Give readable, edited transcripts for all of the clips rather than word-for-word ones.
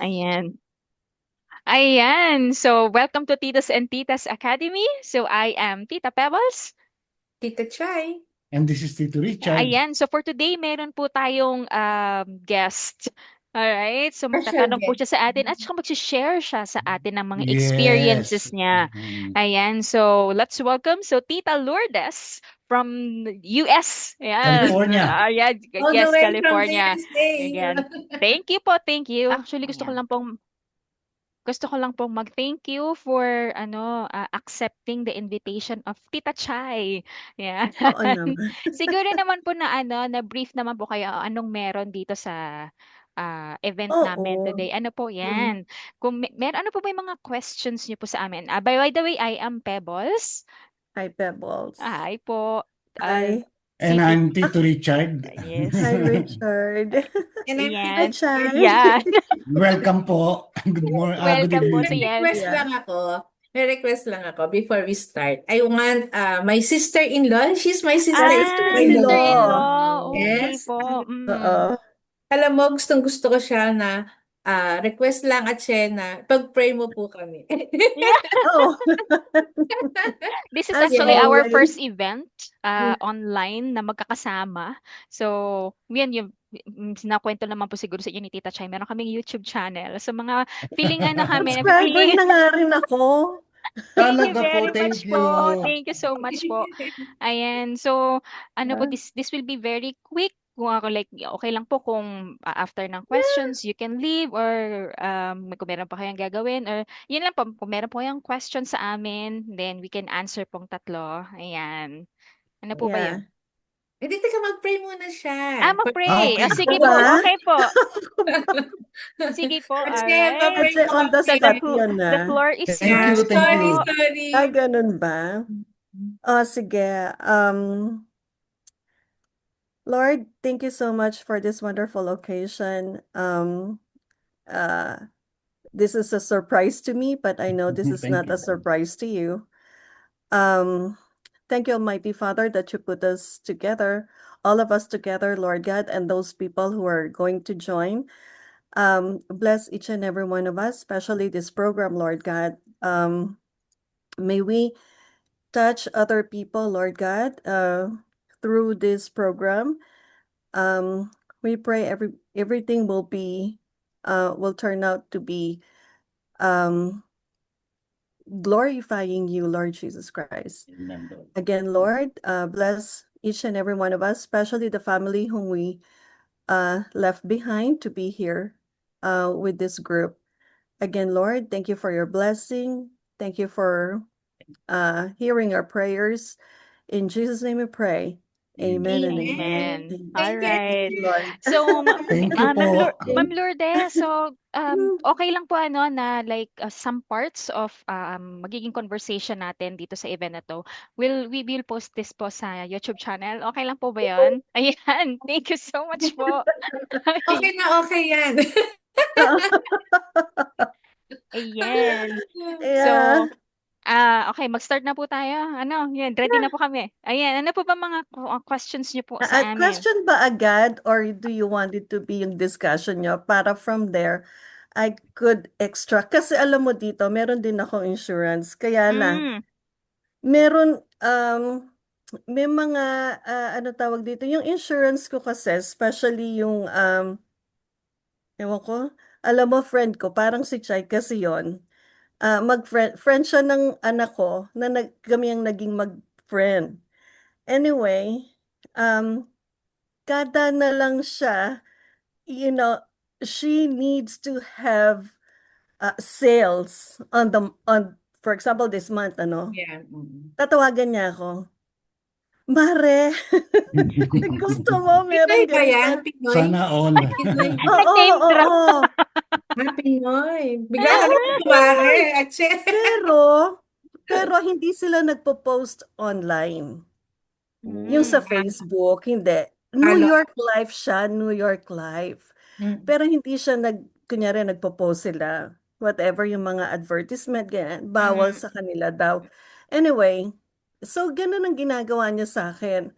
Ayan. Ayan. So, welcome to Titos and Titas Academy. So, I am Tita Pebbles. Tita Chai. And this is Tito Richard. Ayan. So, for today, meron po tayong guest. Alright. So, Special magtatanong po guest. siya sa atin at saka mag-share siya sa atin ng mga Yes. experiences niya. Ayan. So, let's welcome. So, Tita Lourdes from US. Ayan. California. Ayan. All the Yes, way from the California. USA. Again. Thank you po. Thank you. Actually, Ayan. gusto ko lang pong mag-thank you for accepting the invitation of Tita Chai. Yeah. Oo naman. Siguro naman po na na brief naman po kayo anong meron dito sa event namin Oo. today. Ano po Mm. 'yan? Kung ano po ba yung mga questions niyo po sa amin? By the way, I am Pebbles. Hi, Pebbles. Hi po. Hi. And Si I'm Tito Richard. Yes. Hi, Richard. And I'm Yan. Hi, Tita Chai. Chai. Yan. Welcome po. Good morning. Good Welcome po sa evening. yan. Request Yeah. lang ako. May request lang ako before we start. I want my sister-in-law. She's my sister-in-law. Sister-in-law. Okay Yes. po. Oo. Alam mo, gustong-gusto ko siya na request lang at Shena, pag-pray mo po kami. Yeah. Oo. This is As actually our always. first event Yeah. online na magkakasama. So, yan yung sinakwento naman po siguro sa inyo ni Tita Chay. Meron kaming YouTube channel. So, mga feeling kami, Subscriber na nga rin ako. Thank you Talaga po. very much Thank po. you. Thank you so much po. Ayan. So, po, Ah, this will be very quick. Kung ako like, okay lang po kung after ng questions, you can leave or kung meron pa kayong gagawin or yun lang po, kung meron po kayong question sa amin, then we can answer pong tatlo. Ayan. Ano po ba yun? Yeah. Hindi, teka, mag-pray muna siya. Mag-pray. Okay. Sige Ako po. ba? Okay po. Sige po. At All siya, right. pa-pray Kasi mo on the kami. spot yun The na. floor is Thank Yeah, you. yours Thank sorry, you. po. sorry. Ganun ba? Sige. Lord, thank you so much for this wonderful occasion. This is a surprise to me, but I know this is Thank not a you. surprise to you. Thank you, Almighty Father, that you put us together, all of us together, Lord God, and those people who are going to join. Bless each and every one of us, especially this program, Lord God. May we touch other people, Lord God, through this program. We pray everything will turn out to be glorifying you, Lord Jesus Christ. Amen, Lord. Again, Lord, bless each and every one of us, especially the family whom we left behind to be here with this group. Again, Lord, thank you for your blessing. Thank you for hearing our prayers. In Jesus' name we pray. Amen and Amen. amen. All Thank you. right. Lord. So, Thank you po. Ma'am Lourdes, so okay lang po na like some parts of magiging conversation natin dito sa event na to. We will post this po sa YouTube channel. Okay lang po ba 'yon? Ayan. Thank you so much po. Okay na, okay yan. Ayan. So, Yeah. okay, mag-start na po tayo. Ano, yan, ready na po kami. Ayan, ano po ba mga questions niyo po sa amin? Question ba agad or do you want it to be yung discussion nyo para from there I could extra kasi alam mo dito meron din akong insurance kaya lang Mm. meron may mga ano tawag dito yung insurance ko kasi especially yung ewan ko alam mo friend ko parang si Chai kasi yon mag-friend siya ng anak ko na kami ang naging mag-friend anyway kada na lang siya, you know, she needs to have sales for example, this month, ano, Yeah. tatawagan niya ako, Mare, gusto mo, Pinoy meron ba yan? ganito. Pinoy? Sana all. Pinoy. Oo, Nag-name drop. oo. Pinoy. Bigla ka naman kumare. Pero hindi sila nagpo-post online. Yung sa Mm. Facebook, hindi. New Halo. York Life siya, New York Life. Pero hindi siya kunyari nagpo-post sila, whatever yung mga advertisement, ganyan, bawal sa kanila daw. Anyway, so ganun ang ginagawa niya sa akin.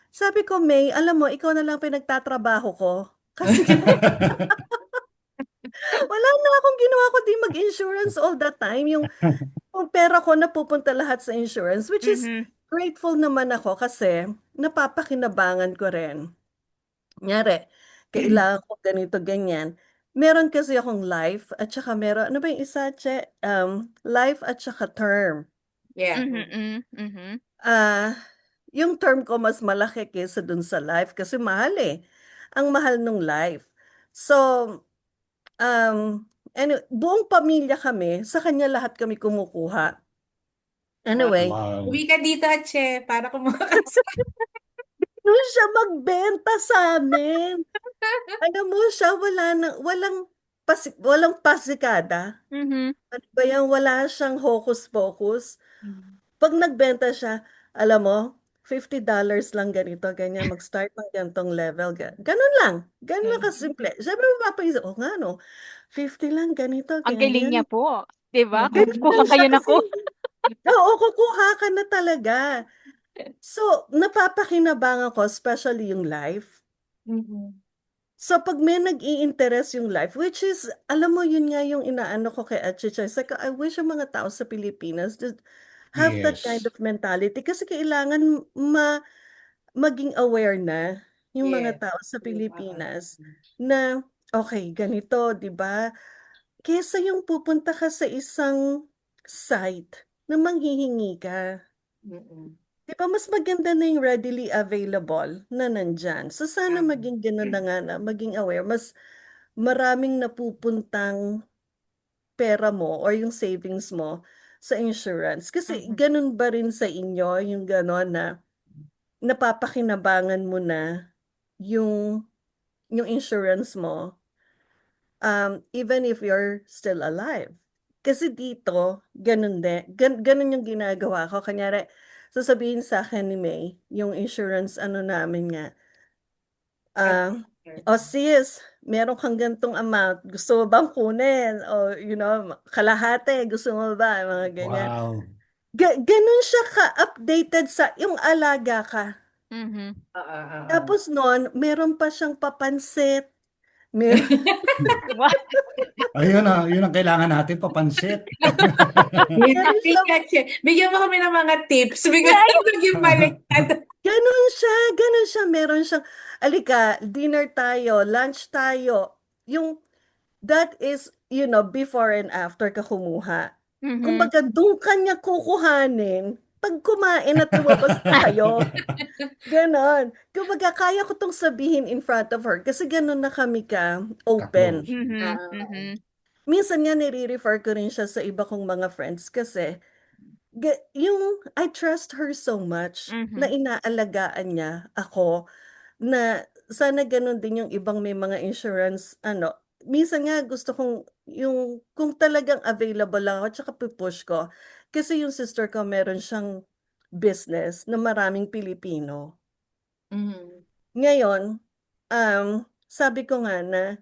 Sabi ko, May, alam mo, ikaw na lang pinagtatrabaho ko. Kasi wala na ginawa ko di mag-insurance all the time. Yung pera ko napupunta lahat sa insurance, which is Mhm. grateful naman ako kasi napapakinabangan ko rin. Kunyari, kailangan ko ganito, ganyan. Meron kasi akong life at saka meron, ano ba yung isa, Che? Life at saka term. Yeah. Mhm. Mhm. Ah, yung term ko mas malaki kaysa dun sa life kasi mahal eh. Ang mahal nung life. So, buong pamilya kami, sa kanya lahat kami kumukuha. Wow. Anyway, Wow. Uwi ka dito, Che, para kumuha ka sa... doon siya magbenta sa amin. Alam mo siya, walang pasikada. Mhm. Ano ba yan? Wala siyang hocus-pocus. Pag nagbenta siya, alam mo, $50 lang ganito, ganyan, mag-start ng ganitong level. Ganun lang. Ganun lang kasimple. Siyempre, mapapaisip, oh nga no, 50 lang, ganito, Ang galing niya ganyan. po, 'di ba? Ganun Kukuha lang siya kayo kasi, naku. oo, kukuha ka na talaga. So, napapakinabangan ko, especially yung life. Mhm. So, pag may nag-i-interest yung life, which is, alam mo, yun nga yung inaano ko kay Atchicha. It's like, I wish yung mga tao sa Pilipinas to have that kind Yes. of mentality kasi kailangan maging aware na yung mga Yes. tao sa Oo. Pilipinas na, okay, ganito, di ba? Kesa yung pupunta ka sa isang site na manghihingi ka. Mm-mm. Di ba, mas maganda na yung readily available na nandyan. So, sana Tama. maging ganun na nga na, maging aware. Mas maraming napupuntang pera mo or yung savings mo sa insurance. Kasi Mhm. ganun ba rin sa inyo, yung gano'n na napapakinabangan mo na yung, yung insurance mo, even if you're still alive. Kasi dito, ganun din. Ganun yung ginagawa ko. Kanyari, sasabihin sa akin ni May, yung insurance ano namin nga, Ah, o sis, meron kang gantong amount, gusto mo bang kunin? O, kalahati, gusto mo ba? Mga ganyan. Wow. Ganun siya ka-updated sa yung alaga ka. Mhm. Oo, oo. Tapos noon, meron pa siyang papansit. Meron, Wow. Ayun yun ang kailangan natin, papansit. Yan, meron siya, halika, Che. Bigyan mo kami ng mga tips. Bigla Yeah, naging baliktad. ganun siya, meron siyang, alika, dinner tayo, lunch tayo. That is, before and after ka kumuha. Mhm. Kumbaga, doon kanya kukuhanin pag kumain at lumabas na kayo. Ganon. Kumbaga, kaya ko tong sabihin in front of her kasi ganon na kami ka open. Ka-close. Mhm. Oo. Mhm. Minsan nga nire-refer ko rin siya sa iba kong mga friends kasi yung I trust her so much na Mhm. inaalagaan niya ako na sana gano'n din yung ibang may mga insurance ano, minsan nga gusto kong yung kung talagang available lang ako tsaka pu-push ko. Kasi yung sister ko meron siyang business na maraming Pilipino. Mhm. Ngayon, sabi ko nga na,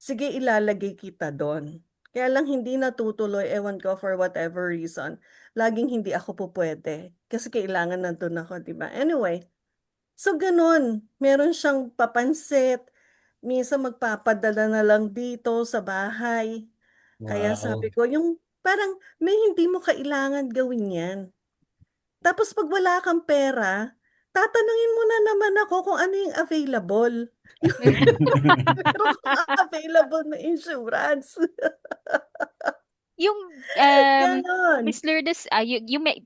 sige ilalagay kita dun. Kaya lang hindi natutuloy, ewan ko for whatever reason. Laging hindi ako pupuwede kasi kailangan nandun ako, 'di ba? Anyway, so gano'n, meron siyang papansit, minsan magpapadala na lang dito sa bahay. Kaya sabi Wow. ko yung parang, "May hindi mo kailangan gawin 'yan." Tapos 'pag wala kang pera, tatanungin mo na naman ako kung ano yung available. Yung meron kang available na insurance. Yung, Gano'n. Miss Lourdes, yung may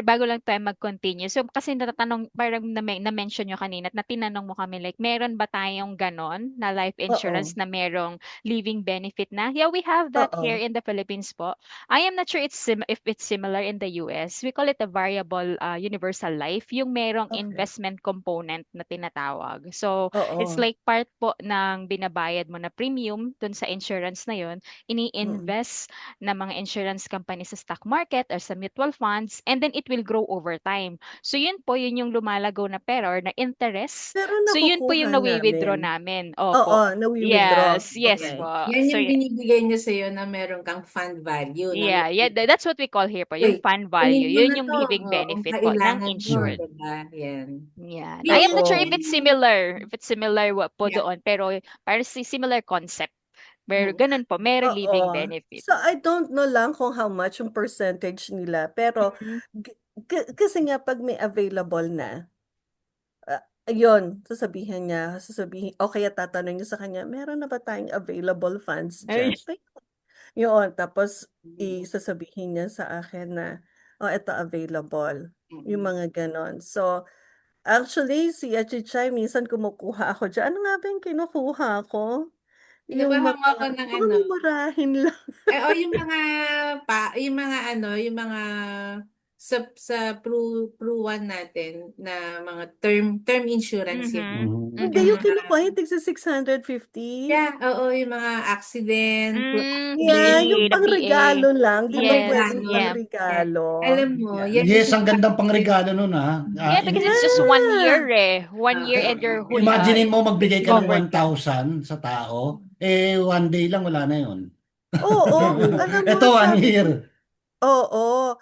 bago lang tayo mag-continue. So, kasi natatanong parang na-mention niyo kanina at na tinanong mo kami like, meron ba tayong gano'n na life Oo, insurance na merong living benefit na? Yeah, we have that here oo, in the Philippines po. I am not sure if it's similar in the US. We call it a variable universal life, yung merong okey. investment component na tinatawag. So, it's Oo, like part po ng binabayad mo na premium dun sa insurance na yun, mm. ini-invest ng mga insurance company sa stock market or sa mutual funds, and then it will grow over time. So yun po, yun yung lumalago na pera or na interest. Pero So yun po nakukuha yung nawi-withdraw namin. namin. Oo, Opo. nawi-withdraw, Yes Yan. okey. po. Yan So yung binibigay niya sa'yo na meron kang fund value na may, yeah, that's what we call here po, yung uy, fund value. kunin mo Yun na yung 'to, living oo, benefit po ng kailangan mo, insured. Mhm. 'di ba? Yan. Yan. I am Yun not sure Oo, if it's yung similar, po yeah. doon, pero parang similar concept Pero Mm. ganun po, meron living Oo. So, benefits. I don't know lang kung how much yung percentage nila. Pero, Mm. kasi nga pag may available na, ayun, sasabihin, o kaya tatanungin niyo sa kanya, meron na ba tayong available funds Ay, dyan? Yun, tapos Mm. isasabihin niya sa akin na, oh, ito available. Yung Mm. mga ganon. So, actually, si Achichay, minsan kumukuha ako dyan. Ano nga ba yung kinukuha ko? Yung Kinukuha mo mga, ako ng mga ano, mumurahin lang. o yung mga yung mga ano, yung mga sa Pru 1 natin na mga term insurance yan. mhm, Hindi, Yung yung mhm. mga kinukuha, yung tigsa 650. yeah, oo, yung mga accident, Yeah, accident, yung PA. pangregalo lang. Di ba yes, Yes, pwedeng ano, yeah. yan. pangregalo? Alam mo, Yeah. yan yung Yes, ang gandang sinasabi. pangregalo nun ha. Yeah, because it's just 1 year eh. 1 year Okay. and you're Imaginein mo magbigay ka ng covered ka. 1,000 sa tao, eh one day lang wala na yun. Oo, alam mo, Ito one sabi year. ko, oo.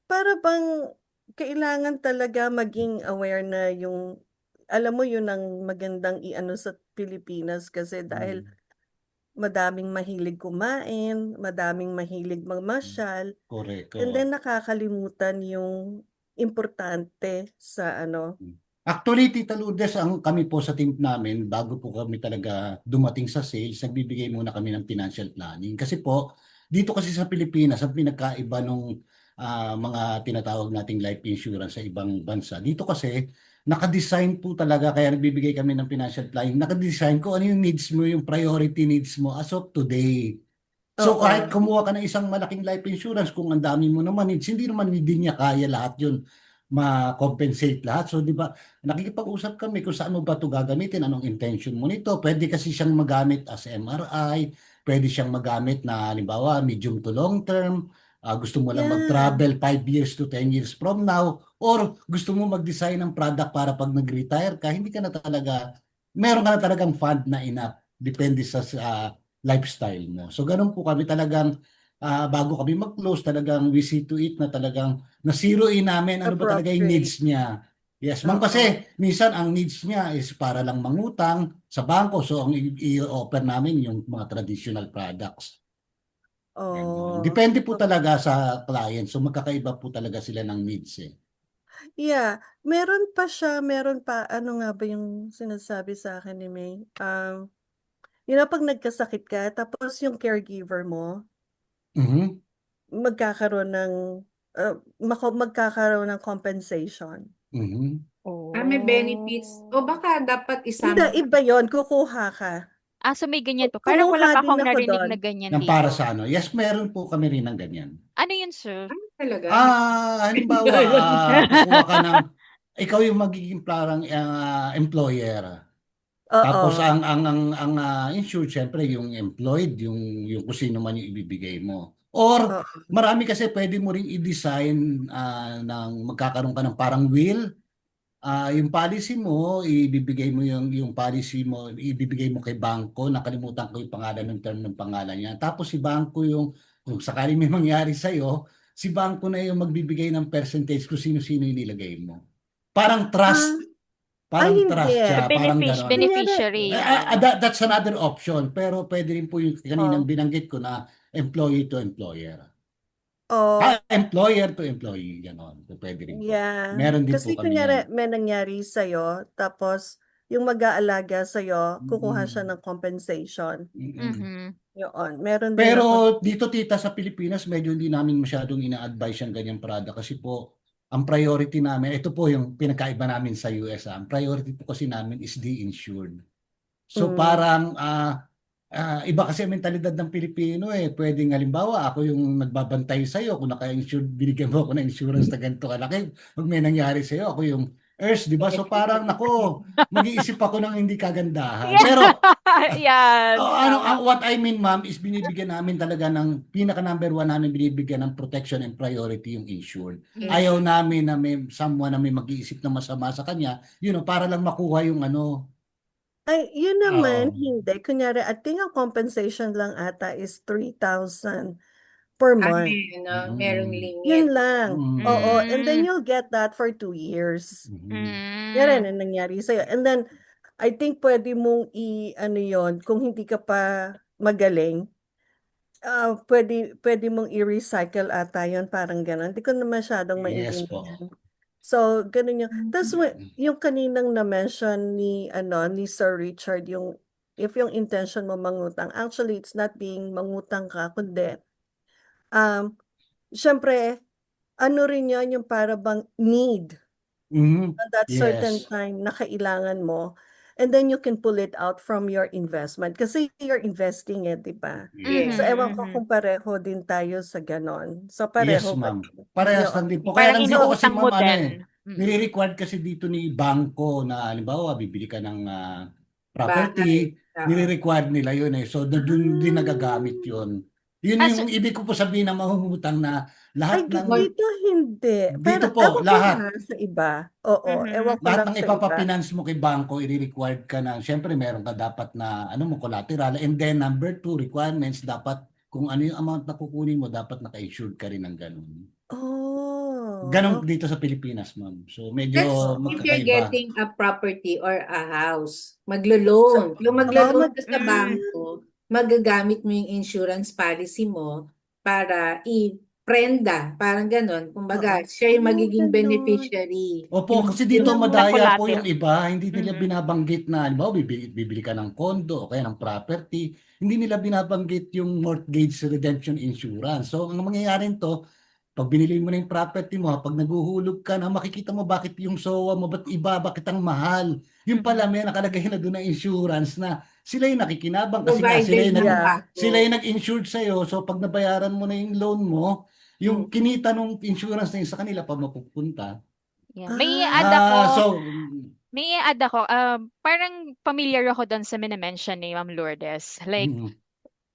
Para bang kailangan talaga maging aware na yung, alam mo yun ang magandang iano sa Pilipinas kasi dahil Mm, madaming mahilig kumain, madaming mahilig mm. magmasyal, Correct. and Oo. then nakakalimutan yung importante sa ano. Actually, Tita Lourdes, kami po sa team namin, bago po kami talaga dumating sa sales, nagbibigay muna kami ng financial planning. Kasi po, dito kasi sa Pilipinas, ang pinagkaiba nung mga tinatawag nating life insurance sa ibang bansa. Dito kasi, nakadesign po talaga, kaya nagbibigay kami ng financial planning. Nakadesign ko ano yung needs mo, yung priority needs mo as of today. So Oo. kahit kumuha ka ng isang malaking life insurance, kung ang dami mo naman needs, hindi naman din niya kaya lahat yun ma-compensate lahat. So, di ba, nakikipag-usap kami kung saan mo ba ito gagamitin, anong intention mo nito. Pwede kasi siyang magamit as MRI, pwede siyang magamit na, halimbawa, medium to long term, gusto mo lang Yeah, mag-travel 5 years to 10 years from now, or gusto mo mag-design ng product para pag nag-retire ka, hindi ka na talaga, meron ka na talagang fund na enough. Depende sa lifestyle mo. So, ganun po kami talagang, bago kami mag-close, talagang we see to it na talagang na-zero-in namin ano ba talaga yung appropriate. needs niya. Yes, ma'am, Oo. kasi minsan ang needs niya is para lang mangutang sa bangko. So, ang i-offer namin yung mga traditional products. Ganon. Oh. Depende po talaga sa client. So, magkakaiba po talaga sila ng needs eh. Yeah, meron pa, ano nga ba yung sinasabi sa akin ni May? Pag nagkasakit ka, tapos yung caregiver mo, Mhm. magkakaroon ng, magkakaroon ng compensation. Mhm. May benefits. O Oh. baka dapat Hindi, isama. iba yon, kukuha ka. So may ganyan po. Parang wala Kumuha pa din akong ako narinig doon. na ganyan Yung para dito. sa ano. Yes, meron po kami rin ng ganyan. Ano yun, sir? Talaga? Halimbawa, kukuha ka ng, ikaw yung magiging parang employer. Tapos Oo. ang insured syempre yung employed, yung kung sino man yung ibibigay mo. Or Oo. marami kasi pwede mo ring i-design ng magkakaroon ka ng parang will. Yung policy mo, ibibigay mo yung policy mo, ibibigay mo kay bangko, nakalimutan ko yung pangalan ng term ng pangalan niya. Tapos si bangko yung, kung sakali may mangyari sa'yo, si bangko na yung magbibigay ng percentage kung sino-sino yung nilagay mo. Parang Ah, trust, parang hindi. trust siya, parang ganon. Kunyari, Beneficiary yung ano. That's another option, pero pwede rin po yung kaninang oh, binanggit ko na employee to employer. oh, Employer to employee, ganon. Pwede rin po. yeah. Meron din po Kasi kami yan. kunyari, may nangyari sa'yo, tapos yung mag-aalaga sa'yo, kukuha siya Mm-mm. ng compensation. Mm-mm. Mhm. Yun, meron din Pero ako. dito tita sa Pilipinas, medyo hindi namin masyadong ina-advise yung ganyang product kasi po ang priority namin, ito po yung pinagkaiba namin sa US. Ang priority po kasi namin is the insured. So Mm. parang iba kasi ang mentalidad ng Pilipino eh. Pwedeng halimbawa ako yung nagbabantay sa iyo kung naka-insured, binigyan mo ako ng insurance na ganito kalaki. Pag may nangyari sa iyo, ako yung di ba? So parang nako, mag-iisip ako ng hindi kagandahan. Yeah. Pero Yan, tama. what I mean, ma'am, is binibigyan namin talaga ng pinaka number one namin binibigyan ng protection and priority yung insured. Yes. Ayaw namin na may someone na may mag-iisip na masama sa kanya, para lang makuha yung ano. Ay, yun naman, Oo. hindi. Kunyari, I think ang compensation lang ata is 3,000 per month. Merong Mm-mm. limit. Yun lang. Mm-mm. Oo, and then Mm. you'll get that for 2 years. Mm-mm. Yan rin Mm. ang nangyari sa'yo. And then, I think pwede mong ano yon kung hindi ka pa magaling, pwede mong i-recycle ata yun, parang gano'n. Hindi ko na masyadong Yes po. maintindihan. So, ganun yun. Tapos, yung kaninang na-mention ni Sir Richard, if yung intention mo mangutang, actually, it's not being mangutang ka, kundi, um, syempre, ano rin yun, yung para bang need Mhm. at that certain Yes. time na kailangan mo, and then you can pull it out from your investment. Kasi you're investing di ba? Yes. So, Mhm, ewan ko mhm. kung pareho din tayo sa ganon. So, Yes, pareho ba? ma'am. Parehas lang din po. Kaya Parang lang dito kasi, inuutang mo ma'am, din. nire-required kasi dito ni bangko na, halimbawa, bibili ka ng Bahay. property, Oo. nire-required nila yun eh. So, doon din nagagamit yun. Yun Ah, yung ibig ko po sabihin na mangungutang na Ay, lahat ng, dito hindi. dito Pero, po, ewan ko lahat. sa iba. Oo, ewan mhm. ko Lahat lang ng sa iba. ipapapinance mo kay bangko, i-required ka na, syempre meron ka dapat na, ano mo, collateral. And then, number 2, requirements, dapat, kung ano yung amount na kukunin mo, dapat naka-insured ka rin ng ganun. Ganon Oh, dito sa Pilipinas, ma'am. So, medyo That's if you're magkakaiba. getting a property or a house. Maglo-loan. Kung oh, maglo-loan ka sa Mm. bangko, magagamit mo yung insurance policy mo para i-prenda. Parang ganon. Kumbaga, siya yung magiging ganon. beneficiary. Opo, kasi Yung dito Na madaya po yung collateral. iba, hindi nila Mhm. binabanggit na, halimbawa, bibili ka ng condo o kaya ng property, hindi nila binabanggit yung mortgage redemption insurance. So, ang mangyayari nito, pag binili mo na yung property mo, pag naguhulog ka na, makikita mo bakit yung SOA mo, ba't iba, bakit ang mahal. Yung pala Mhm. may nakalagay na doon na insurance na sila yung nakikinabang kasi nga provided ng Yeah. sila bangko. yung nag-insured sa'yo. So pag nabayaran mo na yung loan mo, yung Mm. kinita nung insurance na yun sa kanila pa mapupunta. Yeah. May i-add Ah, ako. So, Parang familiar ako doon sa mini-mention ni Ma'am Lourdes. Like, mm,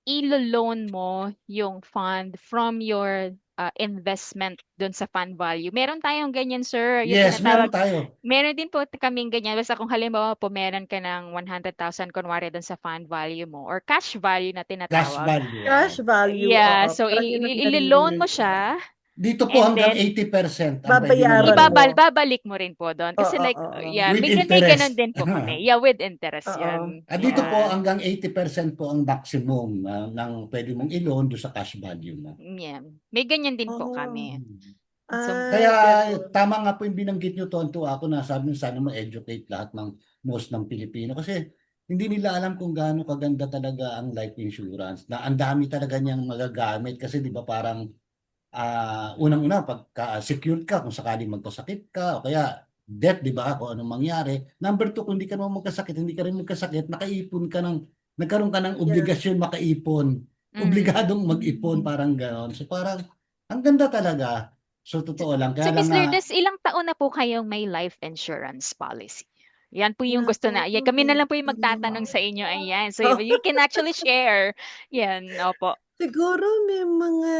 ilo-loan mo yung fund from your investment doon sa fund value. Meron tayong ganyan, sir. Yung yes, meron tinatawag, tayo. meron din po kaming ganyan. Basta kung halimbawa po meron ka ng 100,000 kunwari doon sa fund value mo or cash value na Cash tinatawag. value. cash value, Yeah, oo. so Parang yun ang ilo-loan mo naririnig ko. siya Dito po and hanggang then 80% ang pwede mong Babayaran i-loan. mo. babalik mo rin po doon. Kasi Oo, like, oo. yeah, With may ganun interest. din po kami. Yeah, with interest Oo. yan. Dito po Yeah. hanggang 80% po ang maximum ng pwede mong i-loan do sa cash value mo. Yeah. May ganyan din po Oh. kami. Mm. So, Kaya Ganun. tama nga po yung binanggit nyo, tonto ako na sabi nyo sana ma-educate lahat ng most ng Pilipino kasi hindi nila alam kung gaano kaganda talaga ang life insurance na ang dami talaga niyang magagamit kasi di ba parang unang-una pagka secured ka kung sakaling magkasakit ka o kaya death, di ba, kung anong mangyari. Number 2, kung hindi ka naman magkasakit, hindi ka rin magkasakit, nakaipon ka nagkaroon ka ng Yeah. obligasyon makaipon. Obligadong mag-ipon, parang gano'n. So parang, ang ganda talaga. So totoo lang. So Kaya lang Miss nga, Lourdes, ilang taon na po kayong may life insurance policy? Yan po yung gusto na. Yan, Naku, kami na lang po yung magtatanong sa hindi. inyo. Ayan. So you can actually share. Yan, opo. Siguro may mga,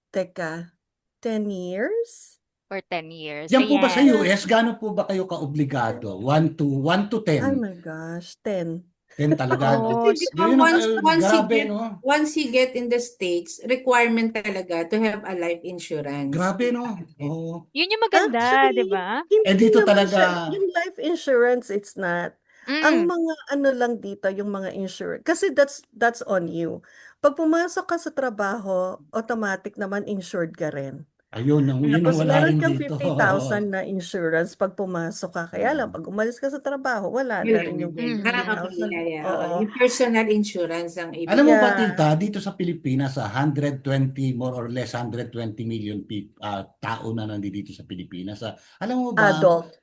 teka, 10 years? For 10 years. yan po ba sa Ayan. US, gaano po ba kayo kaobligado? 1 to Oh 10? my gosh, 10. 10 talaga. Oh, Kasi Yun ang grabe, no? once you get in the States, requirement talaga to have a life insurance. Grabe, no? Oo. yun yung maganda, di Actually, ba? hindi Dito naman siya, talaga, yung life insurance, it's not. Ang Mm. mga ano lang dito, yung mga insurance, kasi that's on you. Pag pumasok ka sa trabaho, automatic naman insured ka rin. yun ang Tapos wala meron rin kang dito. 50,000 na insurance pag pumasok ka. Kaya lang, pag umalis ka sa trabaho, wala na Wala rin na yung din. Okay, 50,000. yeah, yeah. Oo. Yung personal insurance ang ibig. Alam mo ba, Yeah. tita, dito sa Pilipinas, 120, more or less 120 million tao na nandito sa Pilipinas. Alam mo ba, Adult.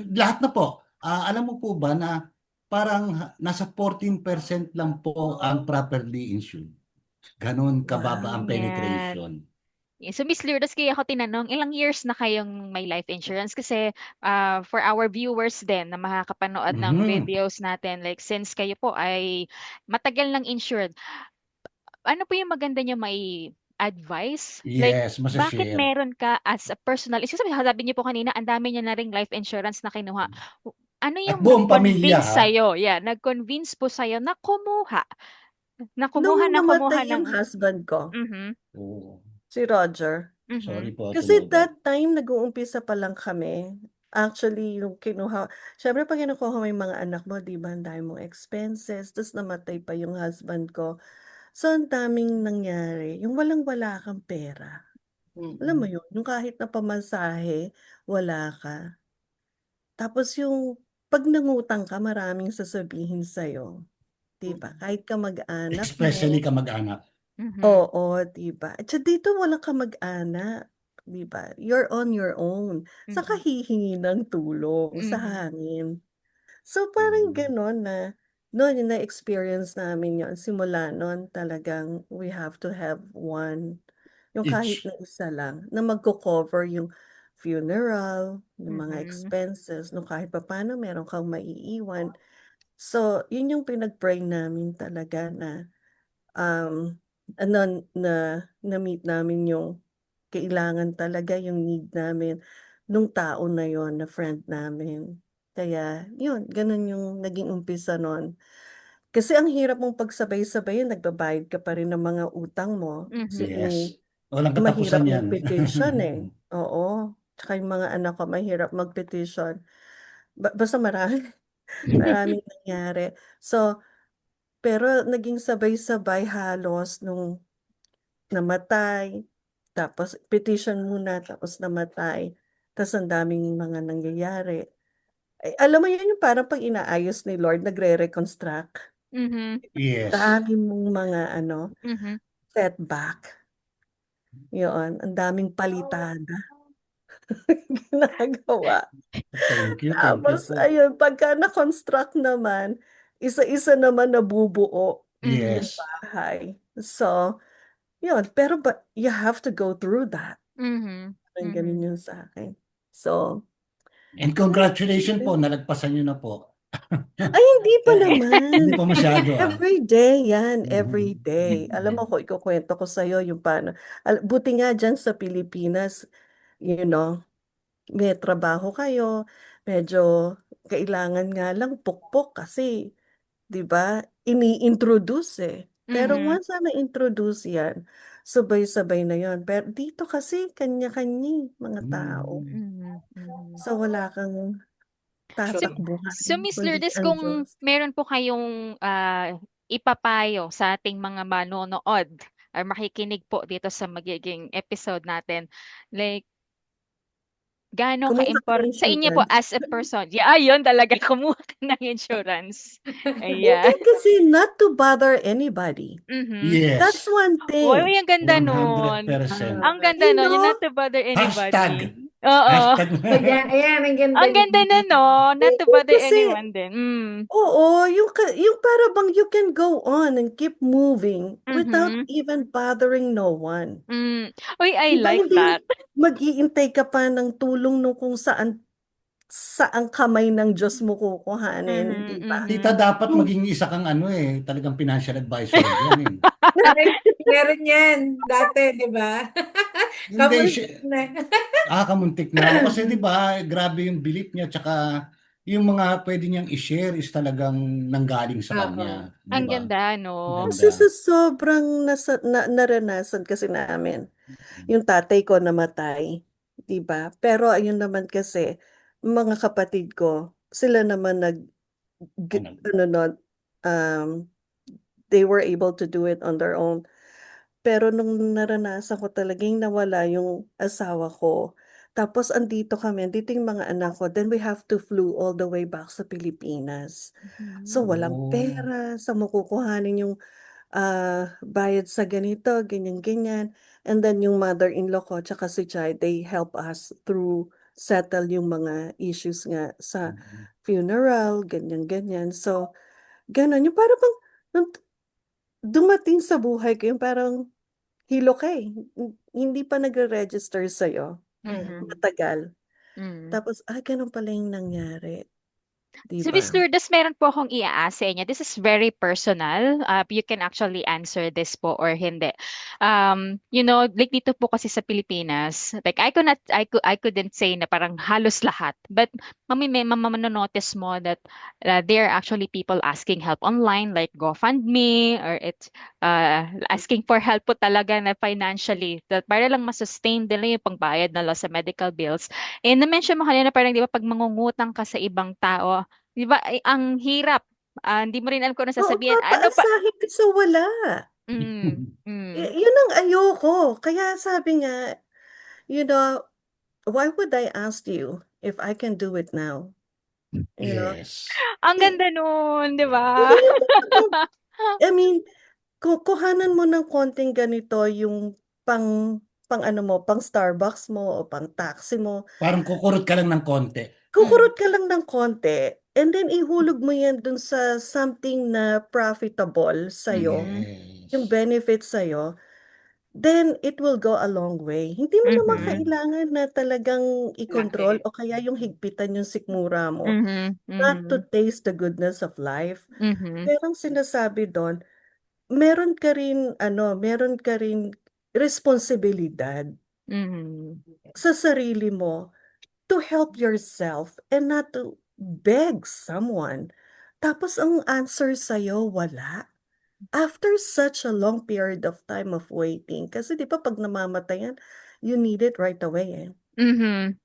lahat na po, alam mo po ba na parang nasa 14% lang po ang properly insured. Ganon kababa ang Wow. penetration. Yeah, so Miss Lourdes, kaya ako tinanong, ilang years na kayong may life insurance? Kasi for our viewers din na makakapanood ng Mhm. videos natin, like since kayo po ay matagal nang insured, ano po yung maganda niyo may advice? Like, Yes, bakit masashare. meron ka as a personal, sabi niyo po kanina, ang dami niyo na ring life insurance na kinuha. Ano At yung buong pamilya, nag-convince ha? sa'yo? Yeah, nag-convince po sa'yo na kumuha. Na Nung kumuha, na kumuha namatay ng... yung husband ko, Mhm, Oo. si Roger. Sorry mhm, po, Kasi tumugot. that time, nag-uumpisa pa lang kami. Actually, yung kinuha siyempre 'pag kinukuha mo yung mga anak mo, 'di ba, ang dami mong expenses, ta's namatay pa yung husband ko. So, ang daming nangyari, yung walang-wala kang pera. Alam mo Mm. yun, yung kahit na pamasahe, wala ka. Tapos yung 'pag nangutang ka, maraming sasabihin sa'yo, 'di ba? Mm. Kahit kamag-anak Especially mo. kamag-anak. Mhm. Oo, 'di ba? At dito walang kamag-anak, 'di ba? You're on your own. Saan ka Mhm. hihingi ng tulong? Sa Mhm. hangin. So, parang Mm. gano'n na no'n na-experience namin 'yon, simula no'n talagang we have to have one, yung kahit Each. na isa lang na magko-cover yung funeral, yung mga Mhm. expenses, nung kahit papaano meron kang maiiwan. So, 'yun yung pinag-pray namin talaga na, ano na-meet namin yung kailangan talaga, yung need namin nung tao na yon na friend namin. Kaya yun, ganun yung naging umpisa nun. Kasi ang hirap mong pagsabay-sabayin, nagbabayad ka pa rin ng mga utang mo. Mhm. Yes. Walang Mahirap katapusan yan. mag-petition, eh, oo. Tsaka yung mga anak ko mahirap mag-petition. Basta maraming nangyari. So, pero naging sabay-sabay halos nung namatay, tapos petition muna, tapos namatay, tas ang daming mga nangyayari. Ay, alam mo yun yung parang 'pag inaayos ni Lord nagre-reconstruct, Mhm. Yes. dami mong mga ano, Mhm. setback, yoon, ang daming palitada ginagawa. Thank you Tapos po. ayun, pagka na-construct naman, isa-isa naman nabubuo yung Mhm. Yes. bahay. So, yun, pero you have to go through that, Mhm. parang Mhm. ganun yun sa'kin. So, And ayun. congratulations po, nalagpasan niyo na po. Ay, hindi pa Hindi naman. pa masyado Every day yan, every Mhm. day. Alam mo ko ikukuwento ko sa'yo yung paano buti nga diyan sa Pilipinas, you know, may trabaho kayo, medyo kailangan nga lang pukpok kasi 'di ba, ini-introduce, eh. Pero Mhm. once na na-introduce yan, sabay-sabay na yon. Pero dito kasi kanya-kanya, mga tao. Mm. Mhm. Mhm. So, wala kang So tatakbuhan Miss kundi Lourdes, ang kung Diyos. meron po kayong, ipapayo sa ating mga manonood or makikinig po dito sa magiging episode natin, like gaano Kumuha ka ng sa inyo po insurance. as a person, yun talaga, kumuha ka ng insurance. Hindi Ayan. kasi not to bother anybody. Mhm. That's Yes. one Uy, thing. ang ganda nun. 100%. Ang ganda You nun, yung not know, to bother anybody. Hashtag. Oo. Hashtag. Ayan, ayan, ang ganda Ang ganda niyan. nun 'no, not to oo, bother kasi anyone din. oo, yung para bang you can go on and keep moving without Mhm. even bothering no one. Hmm. Uy, I 'Di ba like hindi yung that. mag-iintay ka pa ng tulong nung kung saang kamay ng Diyos mo kukuhanin, Mhm. 'di ba? Tita, Mhm. dapat Yung maging isa kang ano eh, talagang financial advisor diyan eh. Meron, meron yan dati, di ba? Hindi, Kamuntik na. kamuntik na ako kasi 'di ba, grabe yung belief niya tsaka yung mga pwede niyang i-share is talagang nanggaling sa Oo. kanya, 'di Ang ba? ganda 'no? kasi sa Ganda. sobrang naranasan kasi namin, yung tatay ko namatay, 'di ba? Pero ayun naman kasi, mga kapatid ko, sila naman Ano? ano nun, um, they were able to do it on their own. Pero nung naranasan ko talagang nawala yung asawa ko, tapos andito yung mga anak ko, then we have to flew all the way back sa Pilipinas. So, Mhm. walang Oh. pera, saan mo kukuhanin yung, bayad sa ganito, ganyan-ganyan. And then yung mother-in-law ko tsaka si Chai, they help us through settle yung mga issues nga sa Mhm. funeral, ganyan-ganyan. So, gano'n yung para bang nung dumating sa buhay ko yung parang hilo ka, eh, hindi pa nagre-register sa'yo, Mhm. Mm. matagal. Mhm. Tapos, gano'n pala yung nangyari. Di So, Miss ba? Lourdes, meron po akong i-ask sa inyo. This is very personal. You can actually answer this po or hindi. Like dito po kasi sa Pilipinas, like I couldn't say na parang halos lahat. But may mamanonotice mo that there are actually people asking help online like GoFundMe or it's asking for help po talaga na financially that para lang masustain nila yung pangbayad nila sa medical bills. And na-mention mo kanina parang di ba pag mangungutang ka sa ibang tao, di ba, ang hirap. Hindi mo rin alam kung ano Oo, sasabihin. Ano pa? papaasahin ka sa wala. Mm, mm, Yun ang ayoko. Kaya sabi nga, you know, why would I ask you if I can do it now? You know, Yes. ang Eh, ganda nun, di ba? hindi naman. I mean, kuhanan mo ng konting ganito yung pang ano mo, pang Starbucks mo o pang taxi mo. Parang kukurot ka lang ng konti. Mm, Kukurot ka lang ng konti and then ihulog mo yan dun sa something na profitable sa'yo, mhm, yung Yes. benefit sa'yo, then it will go a long way. Hindi mo naman mhm, kailangan na talagang i-control Laki. o kaya yung higpitan yung sikmura mo. mhm, Not to mhm, taste the goodness of life. mhm, Pero ang sinasabi doon, meron ka rin responsibilidad mhm, sa sarili mo to help yourself and not to beg someone. Tapos ang answer sa'yo, wala. After such a long period of time of waiting, kasi di ba pag namamatayan, you need it right away eh. mhm,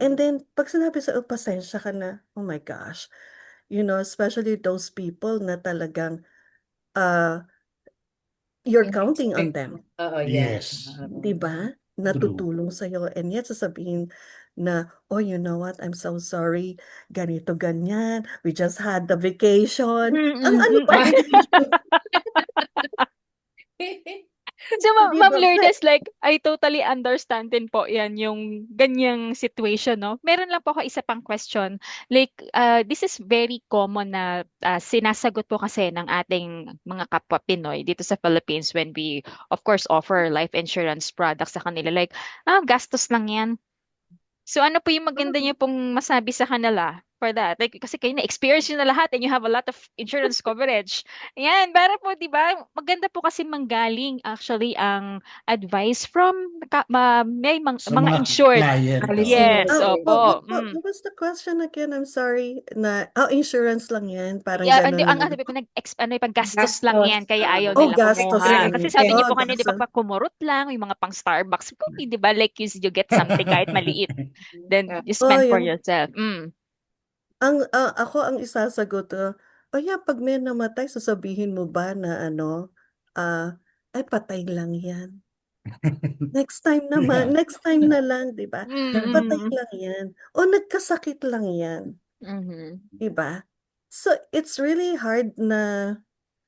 And then, pag sinabi sa pasensya ka na, oh my gosh, especially those people na talagang uh, you're counting on In-expect. them, Oo, yan. Yes. di ba? True. Natutulong sa'yo and yet sasabihin na, oh, you know what, I'm so sorry, ganito, ganyan, we just had the vacation. Ang mm, ano mm. ba, vacation? So, Di Ma'am ba? Lourdes, like, I totally understand din po yan, yung ganyang situation, no? Meron lang po ako isa pang question. Like, this is very common na sinasagot po kasi ng ating mga kapwa Pinoy dito sa Philippines when we, of course, offer life insurance products sa kanila. Like, gastos lang yan. So ano po yung maganda niyo pong masabi sa kanila for that? Like, kasi kayo na-experience nyo na lahat and you have a lot of insurance coverage. Ayan, para po, di ba? Maganda po kasi manggaling actually ang advice from Sa mga mga insured. client. Policyholder. Yes, Oh, opo. what was the question again? I'm sorry. Insurance lang yan. Parang Yeah, hindi, gano'n ang naman. sabi po, paggastos lang Gastos. yan, kaya ayaw Oh, nila gastos kumuha. lang Kasi yan. sabi Correct. niyo Oh, po kanina, di ba, gastos. pag kumurot lang, yung mga pang Starbucks, kung di ba, like you get something kahit maliit, then you Oh, spend for yung, yourself. Mm. ako ang isasagot, oh yeah, pag may namatay, sasabihin mo ba na ah, ay patay lang yan. Yeah. Next time na lang, di ba? Patay Mm, lang yan. O nagkasakit lang yan. mhm. Di ba? So, it's really hard na,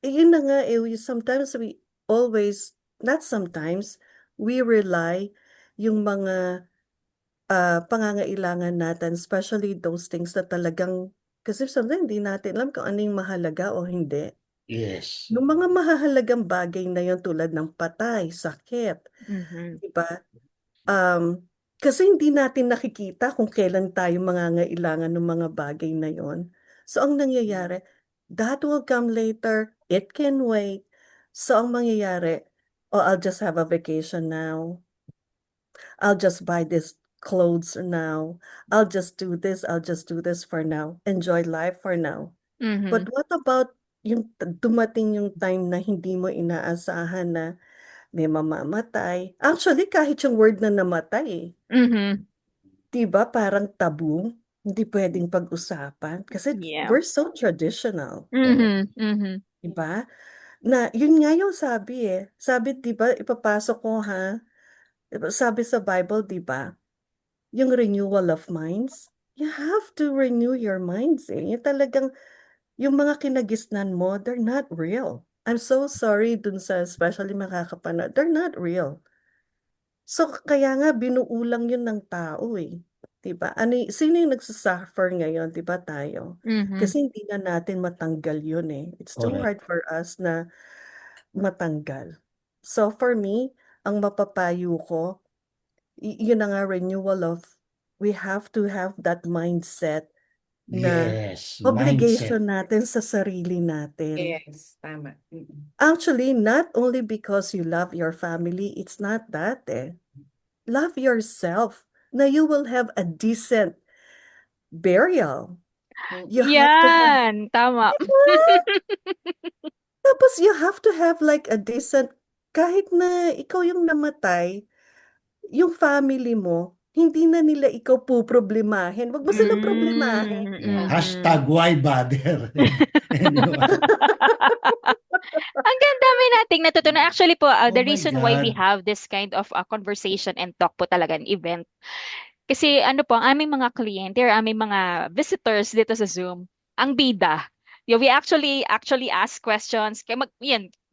yun na nga, sometimes we always, not sometimes, we rely yung mga pangangailangan natin, especially those things na talagang, kasi sometimes hindi natin alam kung ano yung mahalaga o hindi. Yes. Yung mga mahalagang bagay na yun tulad ng patay, sakit, Mhm. di ba? Um, Kasi hindi natin nakikita kung kailan tayo mangangailangan ng mga bagay na yon. So, ang nangyayari, that will come later. It can wait. So, ang mangyayari, oh, I'll just have a vacation now. I'll just buy this clothes now. I'll just do this for now. Enjoy life for now. But Mhm. what about yung dumating yung time na hindi mo inaasahan na may mamamatay? Actually, kahit yung word na namatay, Mhm. 'di ba parang tabu? Hindi pwedeng pag-usapan kasi Yeah. we're so traditional, Correct. Mhm. Mhm. 'di ba? Na yun nga yung sabi Sabi 'di ba ipapasok ko ha, sabi sa Bible 'di ba, yung renewal of minds. You have to renew your minds Yung talagang yung mga kinagisnan mo, they're not real. I'm so sorry dun sa especially makakapanood, they're not real. So, kaya nga binuo lang yun ng tao 'di ba? Sino yung nagsa-suffer ngayon, 'di ba tayo? Mhm. Kasi hindi na natin matanggal yun It's too Correct. hard for us na matanggal. So for me, ang mapapayo ko, yun na nga renewal of we have to have that mindset na Yes, mindset. obligation natin sa sarili natin. Yes, tama. Actually, not only because you love your family, it's not that eh. Love yourself na you will have a decent burial. You have to have, Yan, tama. diba? Tapos you have to have like a decent, kahit na ikaw yung namatay, yung family mo, hindi na nila ikaw poproblemahin. Wag mo silang problemahin. Yeah. Mm, Hashtag why bother? Anyone? Ang dami nating natutunan. Actually po, Oh the my reason why we God. have this kind of conversation and talk po talaga, an event. Kasi ano po, ang aming mga kliyente or aming mga visitors dito sa Zoom, ang bida. Yeah, we actually ask questions. Kaya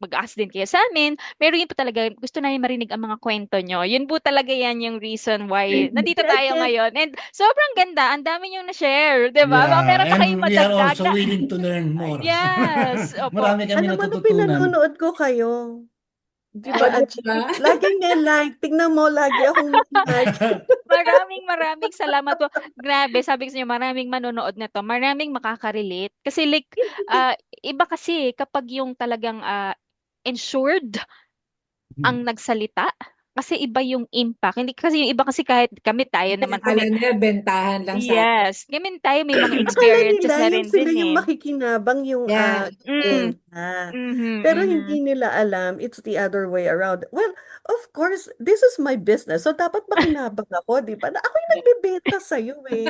mag-ask din kayo sa amin. Pero yun po talaga, gusto namin marinig ang mga kwento nyo. Yun po talaga yan yung reason why nandito tayo ngayon. And sobrang ganda. Ang dami nyo na-share. Diba? Baka Yeah, meron pa kayong and we are madagdag. also willing to learn more. Yes. Opo. Marami kami Alam mo, nung natututunan. pinanonood ko kayo, di Oh, ba, di Achi? ba? Lagi nga like. Tingnan mo, lagi akong like. Maraming salamat po. Grabe, sabi ko sa inyo, maraming manonood na to. Maraming makaka-relate. Kasi like, iba kasi kapag yung talagang insured ang nagsalita, kasi iba yung impact. Hindi kasi yung iba kasi kahit kami tayo Kasi naman po akala nila bentahan lang sa atin. yes, kami tayo may mga Akala experiences nila na yung rin sila din yung eh. makikinabang yung Yeah. Mm, benta. mhm, Pero mhm. hindi nila alam, it's the other way around. Well, of course, this is my business. So, dapat makinabang ako, di ba? Na ako yung nagbebenta sa'yo eh.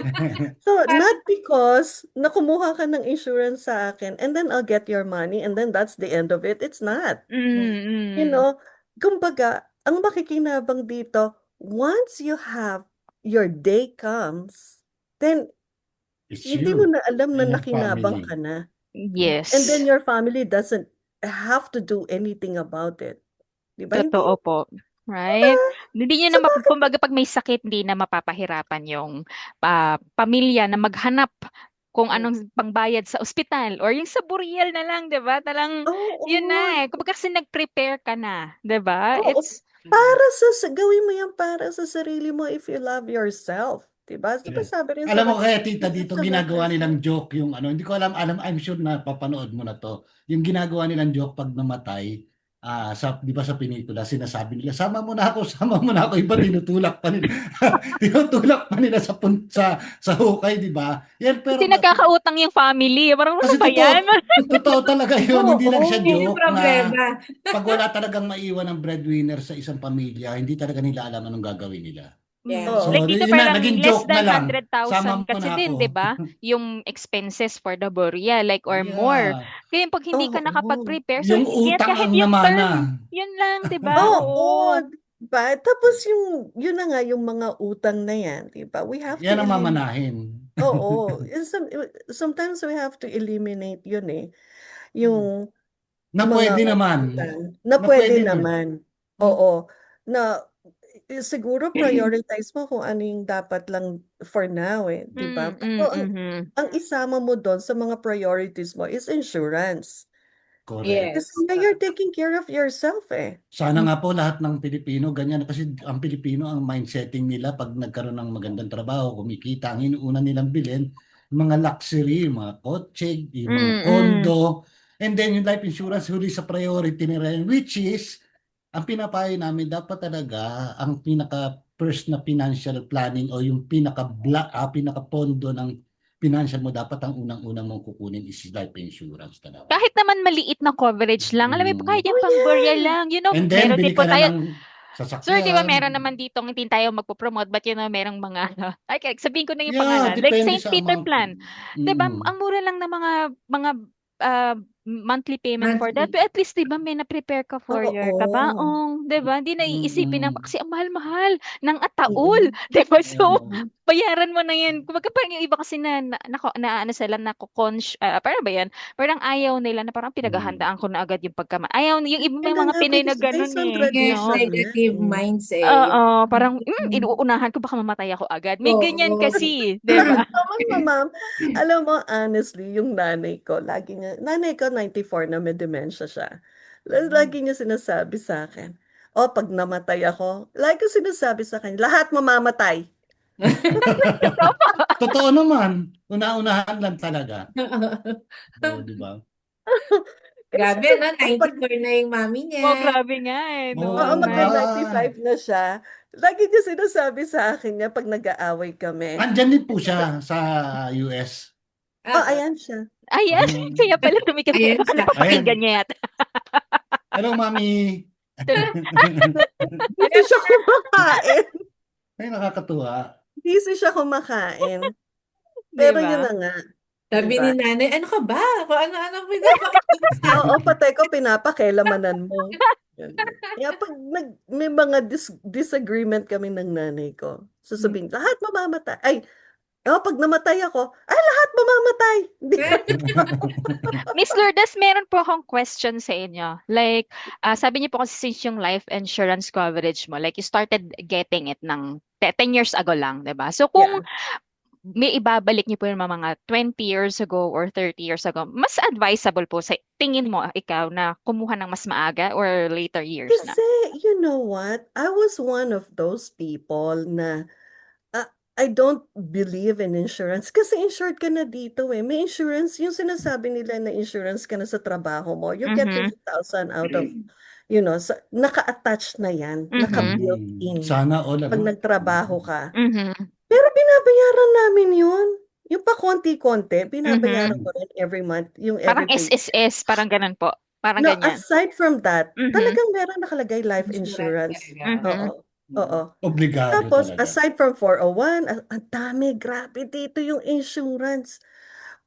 So, not because na kumuha ka ng insurance sa akin and then I'll get your money and then that's the end of it. It's not. You Mm, mm. know, kumbaga, ang makikinabang dito, once you have your day comes, then It's hindi mo you na alam na and your nakinabang family. ka na. And then Yes. your family doesn't have to do anything about it. Di ba? Hindi, Totoo po. di ba? Right? Hindi nyo So na, bakit? kumbaga pag may sakit, hindi na mapapahirapan yung pamilya na maghanap kung anong pangbayad sa ospital or yung sa burial na lang, 'di ba? Talang yun Oo, na eh. Kumbaga kasi nag-prepare ka na, 'di ba? oo. It's Para gawin mo yan para sa sarili mo if you love yourself. Diba? Diba Yeah. sabi rin sa Alam mo kaya tita you have dito to love ginagawa yourself. nilang joke yung ano, hindi ko alam, I'm sure na papanood mo na to. Yung ginagawa nilang joke pag namatay, sa, di ba sa pelikula, sinasabi nila, sama mo na ako, iba tinutulak pa nila. Tinutulak pa nila sa hukay, di ba? Yan, kasi pero nagkakautang yung family. Parang ano kasi ba yan? totoo talaga yun, hindi lang siya Oo. Yun yung joke na problema. pag wala talagang maiwan ng breadwinner sa isang pamilya, hindi talaga nila alam anong gagawin nila. Yeah. So, Like dito yun na, parang naging less joke na than lang. Sama 100,000 mo kasi na din, 'di ako. ba? Yung expenses for the burial like or more. Yeah. Kaya pag hindi ka Oo. nakapag-prepare, so Yung kaya utang kahit ang yung namana. term, yun lang, 'di ba? Oo. Oo. Diba? Tapos yun na nga yung mga utang na yan, diba? We have to Yan ang eliminate. mamanahin. Oo. Sometimes we have to eliminate yun eh. Hmm. Yung Na mga pwede naman. utang na Na pwede pwede naman. naman. Hmm. Oo. Na siguro prioritize mo kung ano yung dapat lang for now eh, 'di ba? Mm, Pero mhm. ang isama mo doon sa mga priorities mo is insurance. Correct. Kasi Yes. now you're taking care of yourself eh. Sana nga po lahat ng Pilipino ganyan kasi ang Pilipino ang mindsetting nila pag nagkaroon ng magandang trabaho, kumikita, ang inuuna nilang bilhin yung mga luxury, yung mga kotse, yung mga Mm. kondo, and then yung life insurance huli sa priority nila yun, which is ang pinapayo namin dapat talaga ang pinaka first na financial planning o yung pinaka pondo ng financial mo dapat ang unang-una mong kukunin is life insurance talaga. Kahit naman maliit na coverage lang, alam mo po, kahit Mm. yung Oh pang burial yeah. lang, And then, meron din bili po ka na tayo. ng Sir, di ba sasakyan. meron naman ditong hindi tayo magpo-promote but merong mga ay sabihin ko na yung Yeah, pangalan. Like depende Saint sa Peter amount. Plan. 'Di ba? Mm. Ang mura lang ng mga monthly payment for that. Monthly. But at least 'di ba may na-prepare ka for your Oo. kabaong, 'di ba? Hindi na iisipin ng Mm-mm. kasi ang mahal-mahal ng ataul, Mm-mm. 'di ba? So Oo. bayaran mo na 'yan. Kumbaga parang yung iba kasi na ano sila na parang ba 'yan? Parang ayaw nila na parang Mm. pinaghahandaan ko na agad yung pagkama. Ayaw yung iba may Hindi mga nga, Pinoy na based gano'n on eh, Yes, no? tradition yan negative eh. minds eh. Oo, parang Yung- inuunahan ko baka mamatay ako agad. May ganyan Oo. kasi, 'di ba? Tama, ma'am. Alam mo, honestly, yung nanay ko 94 na may dementia siya. Lagi niya sinasabi sa akin, pag namatay ako, lagi ko sinasabi sa kanya, lahat mamamatay. Totoo po. Totoo naman. Una-unahan lang talaga. Oo, di ba? Kasi Grabe, no? pag 94 na yung mami Oh, niya. grabe nga eh, Oo oo, no? nga. magna-95 na siya. Lagi niya sinasabi sa akin niya pag nag-aaway kami. Andyan din po siya sa US. Oh, Oo. ayan siya. Ayan, Ah, kaya pala tumigas-gas. Ayan Baka siya. napapakinggan ayan. niya yata. Hello, mami. Busy siya kumakain. Ay, nakakatuwa. Busy siya kumakain. Di Pero yun ba? na nga, di Sabi ni ba? nanay, ano ka ba? Kung ano-ano pinapakita mo sa Oo, amin. patay ko, pinapakialamanan mo. Ganyan. Kaya pag may mga disagreement kami ng nanay ko, sasabihin, lahat mamamatay. Ay, oh, pag namatay ako, ay, lahat mamamatay. Hindi ko Miss Lourdes, meron po akong question sa inyo. Like, sabi niyo po kasi since yung life insurance coverage mo, like you started getting it ng 10 years ago lang, 'di ba? So kung Yeah. may ibabalik niyo po yung mga 20 years ago or 30 years ago, mas advisable po sa tingin mo ikaw na kumuha ng mas maaga or later years na? Kasi, you know what? I was one of those people na I don't believe in insurance kasi insured ka na dito eh. May insurance, yung sinasabi nila na insurance ka na sa trabaho mo, you get Mhm. 50,000 out of, naka-attach na yan, Mhm. naka-built in Sana all, pag ano? nagtrabaho ka. Mhm. Pero binabayaran namin yun. Yung pa konti-konti, binabayaran Mhm. ko rin every month, yung Parang every paycheck. SSS, parang ganun po. Parang No, ganyan. aside from that, Mhm. talagang meron nakalagay life Insurance insurance. talaga. Mhm. Oo. Oo. Obligado Tapos, talaga. aside from 401, ang dami, grabe dito yung insurance.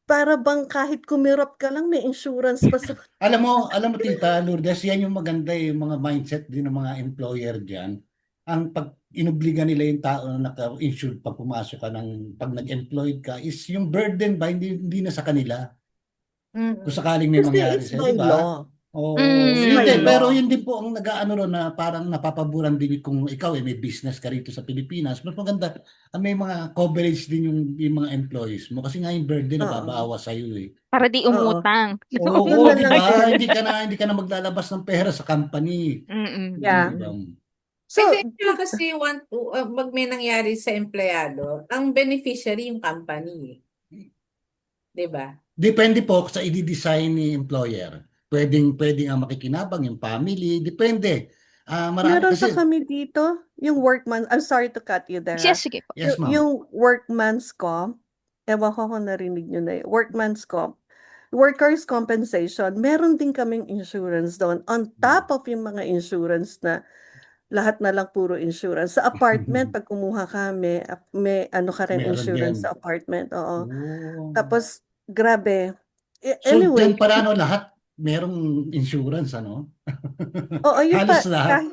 Para bang kahit kumirap ka lang, may insurance pa sa... Alam mo Tita Lourdes, yan yung maganda yung mga mindset din ng mga employer diyan. Ang pag inobliga nila yung tao na naka-insured pag pumasok ka pag nag-employed ka is yung burden ba hindi na sa kanila kung Mm. sakaling may Kasi mangyari it's sa'yo, by di ba? law. Oo, It's Mm. by hindi, pero law. yun din po ang nag-aano ron na parang napapaboran din kung ikaw may business ka rito sa Pilipinas. Mas maganda, may mga coverage din yung mga employees mo kasi nga yung burden na Oo. babawas sa iyo eh. Para di Oo. umutang. Yun Oo, na di lang Umutang. ba? din. Hindi ka na maglalabas ng pera sa company. Mm-mm. Yeah. Di ba? Hindi, So, tsaka kasi pag may nangyari sa empleyado, ang beneficiary yung company. Di ba? Depende po sa i-design ni employer. Pwedeng ang makikinabang yung family, depende. Marami meron pa kasi, kami dito, yung workman, I'm sorry to cut you there, ha? Yes, sige po. yes ma'am. Yung workman's comp, ewan ko kung narinig nyo na yun, workman's comp, workers' compensation, meron din kaming insurance doon. On top of yung mga insurance na lahat na lang puro insurance. Sa apartment, pag kumuha ka, may ano ka rin Meron din. insurance sa apartment. Oo. Oh. Tapos, grabe. So, Anyway, dyan para lahat merong insurance, ano? oo, yung Halos pa, lahat.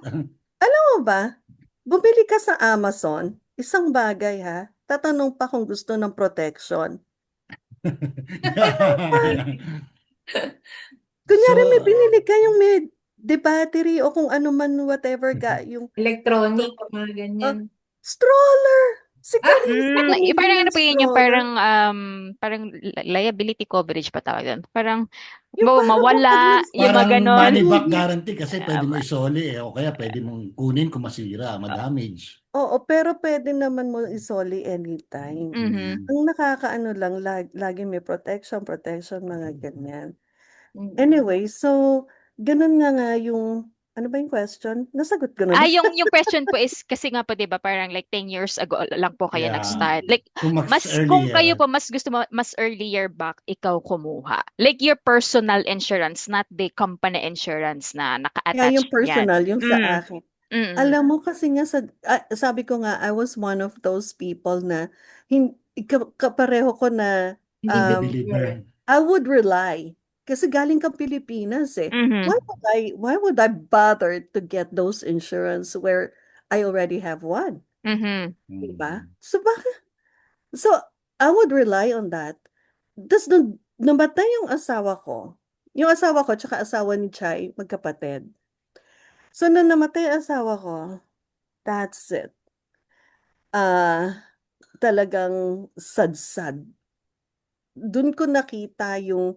alam mo ba, bumili ka sa Amazon, isang bagay ha, tatanong pa kung gusto ng protection. Kunyari may So, binili ka yung may the battery o kung ano man whatever ka, yung Electronic, mga uh, ganyan. stroller. Si Ah, Karina bumili Parang ng ano po yun, yung parang, stroller. liability coverage pa tawag doon. Parang, Yung para bang pag mawala, yung mga parang ganon. money back Mhm. guarantee kasi pwede mo isoli o kaya pwede mong kunin kung masira, ma-damage. Oo, pero pwede naman mo isoli anytime. Mhm. Mm. Ang nakakaano lang, lagi may protection, mga ganyan. mm. Anyway, so, ganun nga yung, ano ba yung question? Nasagot ko na ba? Yung question po is kasi nga po 'di ba parang like 10 years ago lang po kayo Yeah. nag-start. Like Kung mas kung kayo earlier. po mas gusto mo mas earlier back ikaw kumuha. Like your personal insurance, not the company insurance na Kaya naka-attach yung yan. personal, yung sa Mm. akin. Mm. Alam mo kasi nga sabi ko nga, I was one of those people na kapareho ko na Hindi um, believer. Believer. I would rely. Kasi galing kang Pilipinas eh. Mhm. Why would I bother to get those insurance where I already have one? Mhm. Diba? Mm. So I would rely on that. Tapos nung namatay yung asawa ko tsaka asawa ni Chai, magkapatid. So nung namatay ang asawa ko, that's it. Talagang sad-sad. Dun ko nakita yung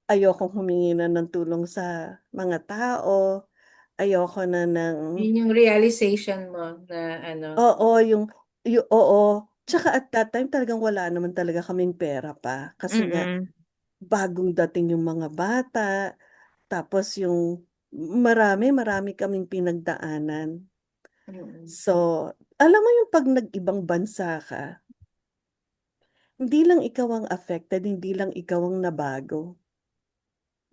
ayokong humingi na ng tulong sa mga tao, ayoko na ng, Yun yung realization mo na ano. oo, yung Oo. Tsaka at that time talagang wala naman talaga kaming pera pa. Kasi nga, Mm-mm. bagong dating yung mga bata. Tapos yung marami kaming pinagdaanan. Mm. So, alam mo yung pag nag-ibang bansa ka, hindi lang ikaw ang affected, hindi lang ikaw ang nabago.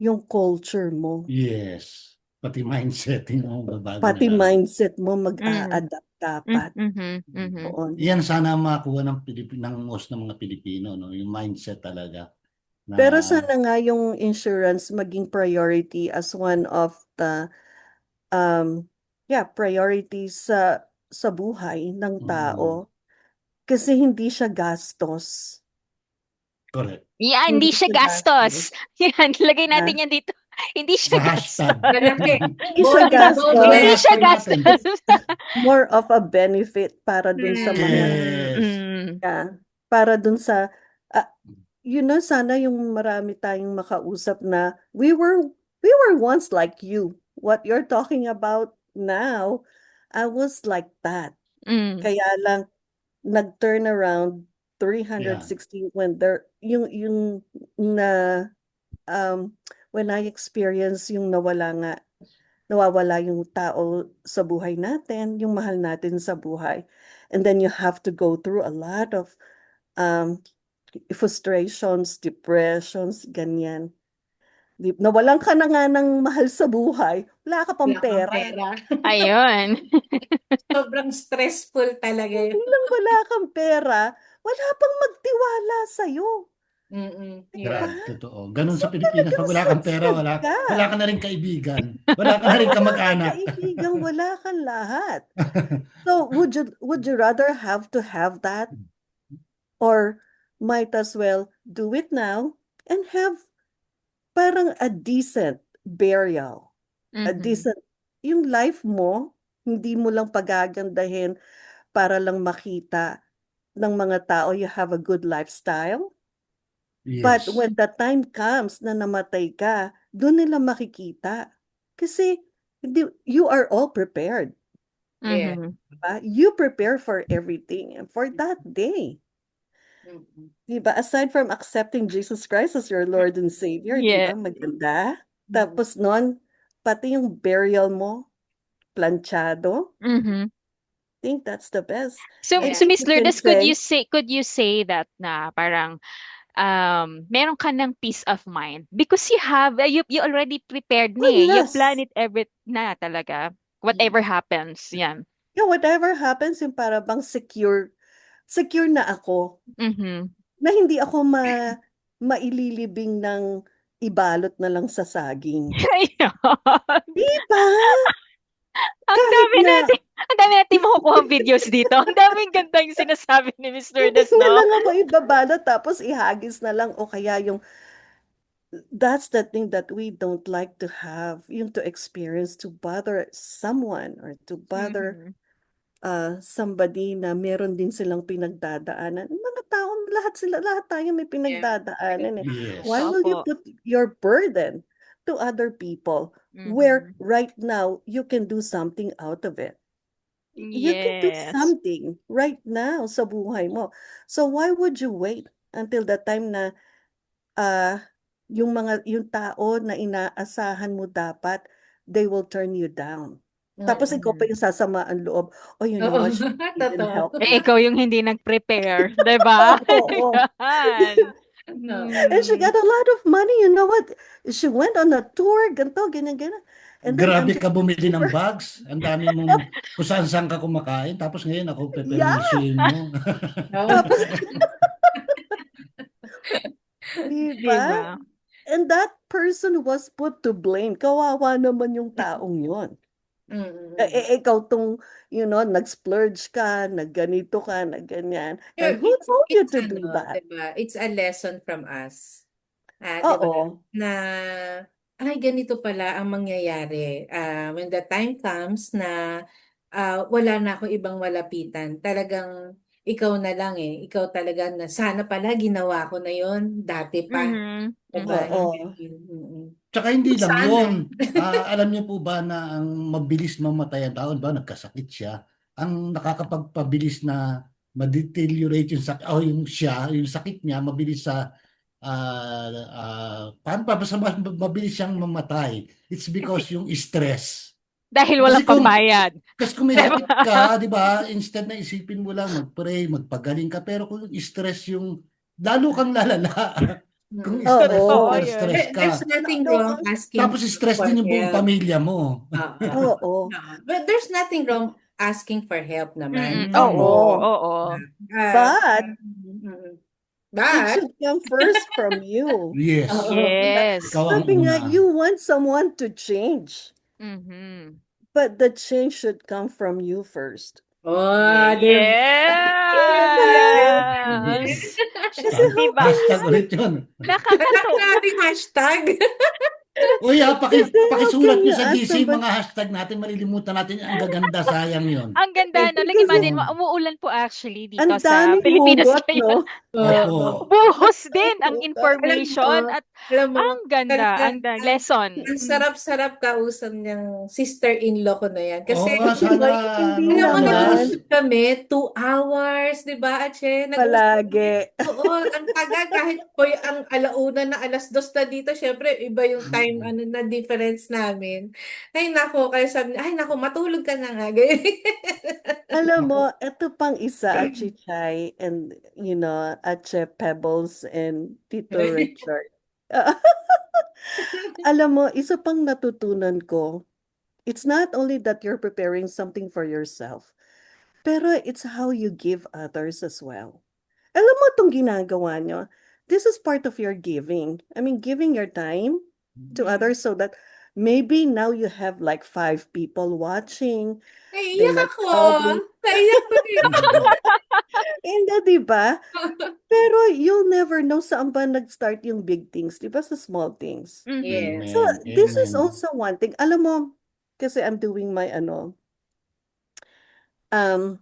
Yung culture mo, Yes. Pati mindsetting mo babago na pati lang. mindset mo Mm. mag-a-adapt dapat. Mhm. Mhm. Doon. Yan sana makuha ng most ng mga Pilipino, no? Yung mindset talaga na Pero sana nga yung insurance maging priority as one of the priorities sa buhay ng mm, tao. Kasi hindi siya gastos. correct. Yan, Hindi hindi siya siya gastos. gastos. Yan, lagay Na, natin yan dito. Hindi Sa siya gastos. hashtag. Malaki. hindi siya Bolded, Hindi bolded. gastos. siya I-hashtag natin. gastos. More of a benefit para dun sa mga Yes. Mm. para dun sa ah, sana yung marami tayong makausap na we were once like you. What you're talking about now, I was like that. Mm. Kaya lang nag-turn around Yan. 360 when there yung na um when I experience yung nawawala yung tao sa buhay natin, yung mahal natin sa buhay. And then you have to go through a lot of um, frustrations, depressions, ganyan. Nawalan ka na nga ng mahal sa buhay, wala ka pang Wala kang pera. pera. Ayun. Sobrang stressful talaga yun. Hindi lang wala kang pera, wala pang magtiwala sa'yo. Mm-mm. Diba? Yeah. Grabe, totoo. Ganun So sa Pilipinas, talagang pag wala kang pera, sad ka. wala ka na rin kaibigan. Wala ka na rin Wala kang kamag-anak. kaibigan, wala kang lahat. So would you rather have to have that, or might as well do it now and have parang a decent burial, a Mhm. decent, yung life mo, hindi mo lang pagagandahin para lang makita ng mga tao you have a good lifestyle. But Yes. when the time comes na namatay ka, doon nila makikita. Kasi you are all prepared. Yeah. Mhm. Diba? You prepare for everything and for that day. Mm-mm. Diba? Aside from accepting Jesus Christ as your Lord and Savior, Yeah. diba? Maganda. Mm. Tapos nun, pati yung burial mo, planchado. Mhm. I think that's the best. So, I Yeah. so think Miss we can Lourdes, say, could you say that na parang meron ka ng peace of mind because you already prepared oh na eh. You plan yes. it every na talaga. Whatever happens, yan. Yeah, whatever happens, yung para bang secure na ako. Mhm. Na hindi ako maililibing ng ibalot na lang sa saging. Ayun. Diba? Ang Kahit dami na natin, ang dami natin makukuha videos dito. Ang daming ganda yung sinasabi ni Miss hindi Lourdes, na no? lang ako ibabalot tapos ihagis na lang, o kaya yung that's the thing that we don't like to have, yung to experience, to bother someone or to bother Mhm. somebody na meron din silang pinagdadaanan. Mga taong lahat tayo may Yeah. pinagdadaanan eh. Why Yes. will you Opo. put your burden to other people where Mhm. right now you can do something out of it? You can do Yes. something right now sa buhay mo. So why would you wait until the time na ah yung tao na inaasahan mo dapat, they will turn you down. Tapos ikaw pa Mm-mm. yung sasama ang loob, oh, you know Oo. what, she didn't Totoo. help Eh, me. ikaw yung hindi nag-prepare, 'di ba? Oo. Yan. Oo. And she Hmm. got a lot of money, you know what? She went on a tour, ganito, ganyan, ganyan. And then I'm Grabe just ka bumili ng super, bags. Ang dami mong kung saan ka kumakain. Tapos ngayon ako yeah. pepermisyuhin mo. Oo. Tapos, Di diba? ba? And that person was put to blame. Kawawa naman yung taong yon. Mm-mm. Ikaw nag-splurge ka, nagganito ka, nagganyan. Sure, And who told you it's to do that? 'di ba? It's a lesson from us. 'Di ba? Oo. Na ay ganito pala ang mangyayari. When the time comes na wala na akong ibang malapitan. Talagang ikaw na lang eh. Ikaw talaga na sana pala ginawa ko na 'yon dati pa, Mhm. 'di ba? Mhm. Hindi Oo. mm. Tsaka hindi lang Sana. yun. Alam niyo po ba na ang mabilis mamatay ang tao, ba nagkasakit siya, ang nakakapagpabilis na ma-deteriorate yung sakit, o yung sakit niya, mabilis sa, paano pa, basta mabilis siyang mamatay. It's because yung stress. Dahil Kasi walang pambayad. kasi kung may Diba? sakit ka, di ba, instead na isipin mo lang, mag-pray, magpagaling ka, pero kung stress yung, lalo kang lalala. Kung Mm. stress, Totoo Oo. super yun. stress There's ka. nothing No, wrong asking Tapos stress for din yung buong help. pamilya mo. Oo. oo. But there's nothing wrong asking for help naman. Oo, Oo. oo. Ah, But it but, should come first from you. Yes. oo. Ikaw Yes. ang Sabi nga, una. you want someone to change, Mhm. but the change should come from you first. Oh, diba? Yes. Yes. Kasi Hashtag, how Diba? can you hashtag say, ulit yun. Anak Nakakatuwa. nating hashtag. Uy, kasi how pakisulat can nyo you sa ask GC somebody, mga hashtag natin, malilimutan natin. Ang gaganda, sayang yun. Ang ganda, no? Like, kasi imagine mo, Oo. umuulan po actually dito ang sa daming Pilipinas hugot, ngayon. no? Opo. Oo. Buhos din ang Alam mo, information at alam mo, ang ganda, talaga, lesson. ang sarap-sarap kausap niyang sister-in-law ko na yan. Oo Kasi, nga, sana Hindi alam mo, bukas. naman nag-uusap kami, 2 hours, di ba, Ache? Nag-uusap kami. palagi. Oo, ang tagal kahit po ang alauna na alas 2 na dito, syempre iba yung time ano na difference namin. Ay nako, kaya sabi niya, ay nako, matulog ka na nga. Ganyan. Alam mo, ito pang isa at Chichay and, at Chef Pebbles and Tito Richard. Alam mo, isa pang natutunan ko, it's not only that you're preparing something for yourself, pero it's how you give others as well. Alam mo itong ginagawa nyo, this is part of your giving. I mean, giving your time to others so that maybe now you have like 5 people watching. They Naiiyak might ako. probably, Naiiyak ko din. hindi, di ba? Pero you'll never know saan ba nag-start yung big things, di ba? Sa small things. Mhm. Yes. So, Amen. this is Amen. also one thing. Alam mo, kasi I'm doing my um,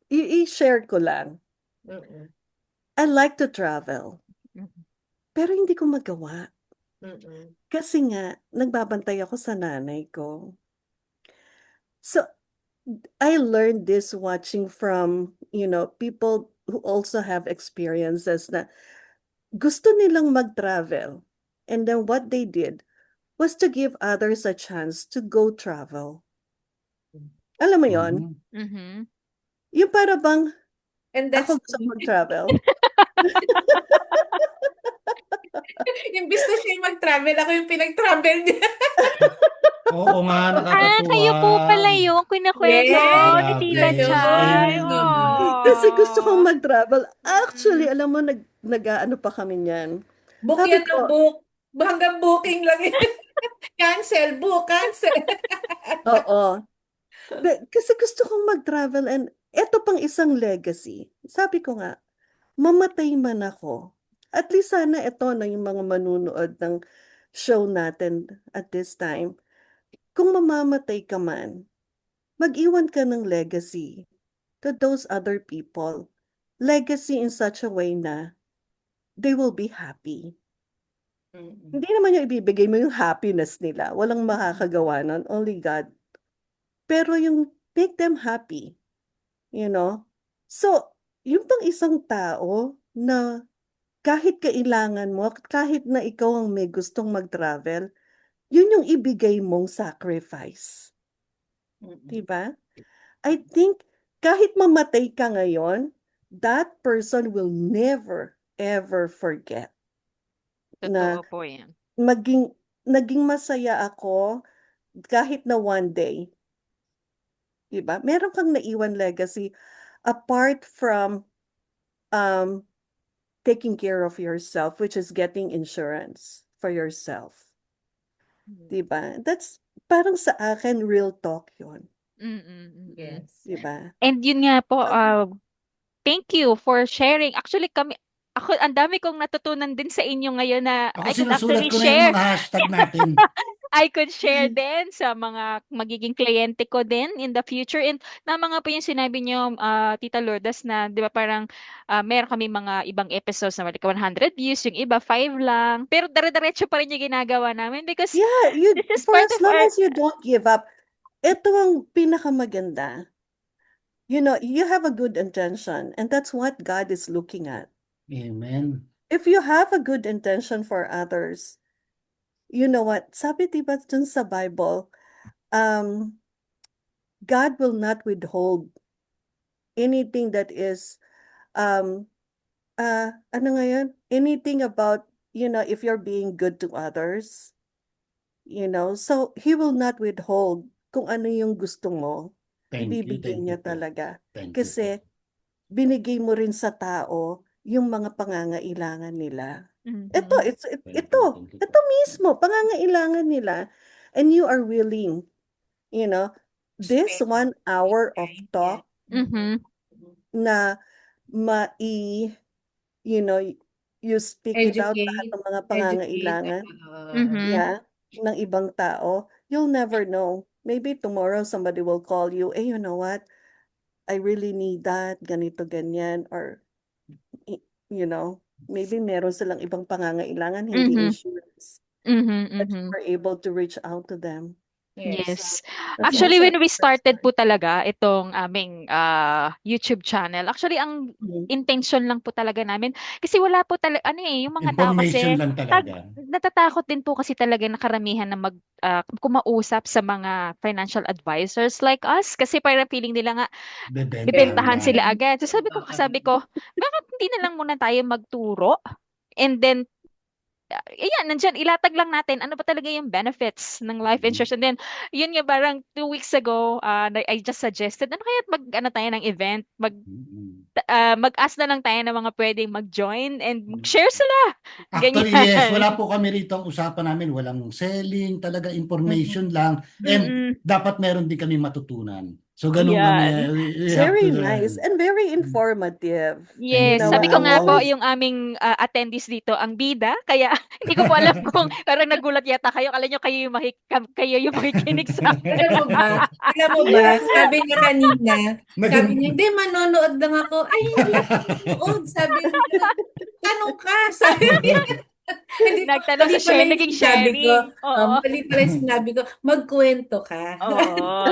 i-share ko lang. Mm-mm. I like to travel, Mhm. pero hindi ko magawa. Mm-mm. Kasi nga, nagbabantay ako sa nanay ko. So, I learned this watching from, people who also have experiences na gusto nilang mag-travel. And then what they did was to give others a chance to go travel. Alam mo yon? Mhm. Mhm. Yung para bang And that's, ako gusto mag-travel. imbis na siya yung mag-travel, ako yung pinag-travel niya. Oo nga, Kayo nakakatuwa. po pala yung kinukwento Yes, ni Grabe. Tita Chay. ayun. Kasi gusto kong Oh. mag-travel. Actually, Mm. alam mo, nag-ano pa kami niyan. Book Sabi yan ng ko, book. Hanggang booking lang yun. Cancel, book, cancel. oo. Kasi gusto kong mag-travel and eto pang isang legacy. Sabi ko nga, mamatay man ako. At least sana ito na yung mga manunood ng show natin at this time. Kung mamamatay ka man, mag-iwan ka ng legacy to those other people. Legacy in such a way na they will be happy. Mm-mm. Hindi naman yung ibibigay mo yung happiness nila. Walang makakagawa nun, only God. Pero yung make them happy, you know? So, yung pang isang tao na kahit kailangan mo, kahit na ikaw ang may gustong mag-travel, yun yung ibigay mong sacrifice. Mm-mm. Diba? I think kahit mamatay ka ngayon, that person will never, ever forget na Totoo po yan. naging masaya ako kahit na one day. Diba? Meron kang naiwan legacy apart from um, taking care of yourself, which is getting insurance for yourself. Diba? That's parang sa akin, real talk yun. Mm. Yes. Diba? And yun nga po, thank you for sharing. Actually, ako, ang dami kong natutunan din sa inyo ngayon na Ako I could sinusulat actually ko na yung share. mga hashtag natin. I could share din sa mga magiging kliyente ko din in the future. And tama nga po yung sinabi niyo, Tita Lourdes, na di ba parang meron kami mga ibang episodes na like 100 views, yung iba 5 lang. Pero dire-diretso pa rin yung ginagawa namin because Yeah, this is for part as of long our... as you don't give up, ito ang pinakamaganda. you have a good intention, and that's what God is looking at. Amen. If you have a good intention for others, you know what? Sabi diba dun sa Bible, um, God will not withhold anything that is, um, ano nga yun? Anything about, if you're being good to others, so He will not withhold kung ano yung gusto mo, ibibigay Thank you niya po. talaga. Thank you po. Kasi binigay mo rin sa tao yung mga pangangailangan nila. Ito, Mhm. Thank you ito po. mismo, pangangailangan nila. And you are willing, you know, this Spend 1 hour of time. talk Yeah. Mhm. na you know, you speak it out lahat Educate, ng mga educate. pangangailangan, Mhm. yeah, ng ibang tao. You'll never know. Maybe tomorrow somebody will call you, you know what? I really need that, ganito, ganyan, or maybe meron silang ibang pangangailangan, hindi Mhm. insurance, Mhm. but you Mhm. were able to reach out to them. Yes. Yes. That's Actually, also a when we different started story. po talaga itong aming YouTube channel, actually ang Mhm. intention lang po talaga namin kasi wala po talaga yung mga tao Information kasi lang talaga. natatakot din po kasi talaga na karamihan na kumausap sa mga financial advisors like us kasi parang feeling nila nga Bebentahan bibentahan lang. sila agad. So sabi ko, bakit hindi na lang muna tayo magturo? And then ayan, nandyan, ilatag lang natin ano ba talaga yung benefits ng life insurance. And then, yun nga parang 2 weeks ago, I just suggested, ano kaya ano tayo ng event, Mm. mag-ask na lang tayo ng mga pwedeng mag-join and mag-share sila. Actually, yes. Ganyan. Wala po kami rito ang usapan namin. Walang selling, talaga information Mhm. lang. And Mm-mm. dapat meron din kami matutunan. So, ganun kami. Yan. We have to Very nice learn. and very informative. Thank You Yes, know you. sabi what? ko nga po, Wow. yung aming attendees dito, ang bida, kaya hindi ko po alam kung parang nagulat yata kayo. Akala nyo kayo yung makikinig sa akin. Alam mo ba? Alam mo ba? Yeah. Sabi niya kanina, sabi niya, Naging... hindi, manonood lang ako. Ay, hindi ako manonood. Sabi niya, tanong ka. Sabi niya, hindi po, Nagtanong mali sa pala share, yung naging sinabi ko. sharing. Oo. Mali pala yung sinabi ko, magkwento ka. Oo.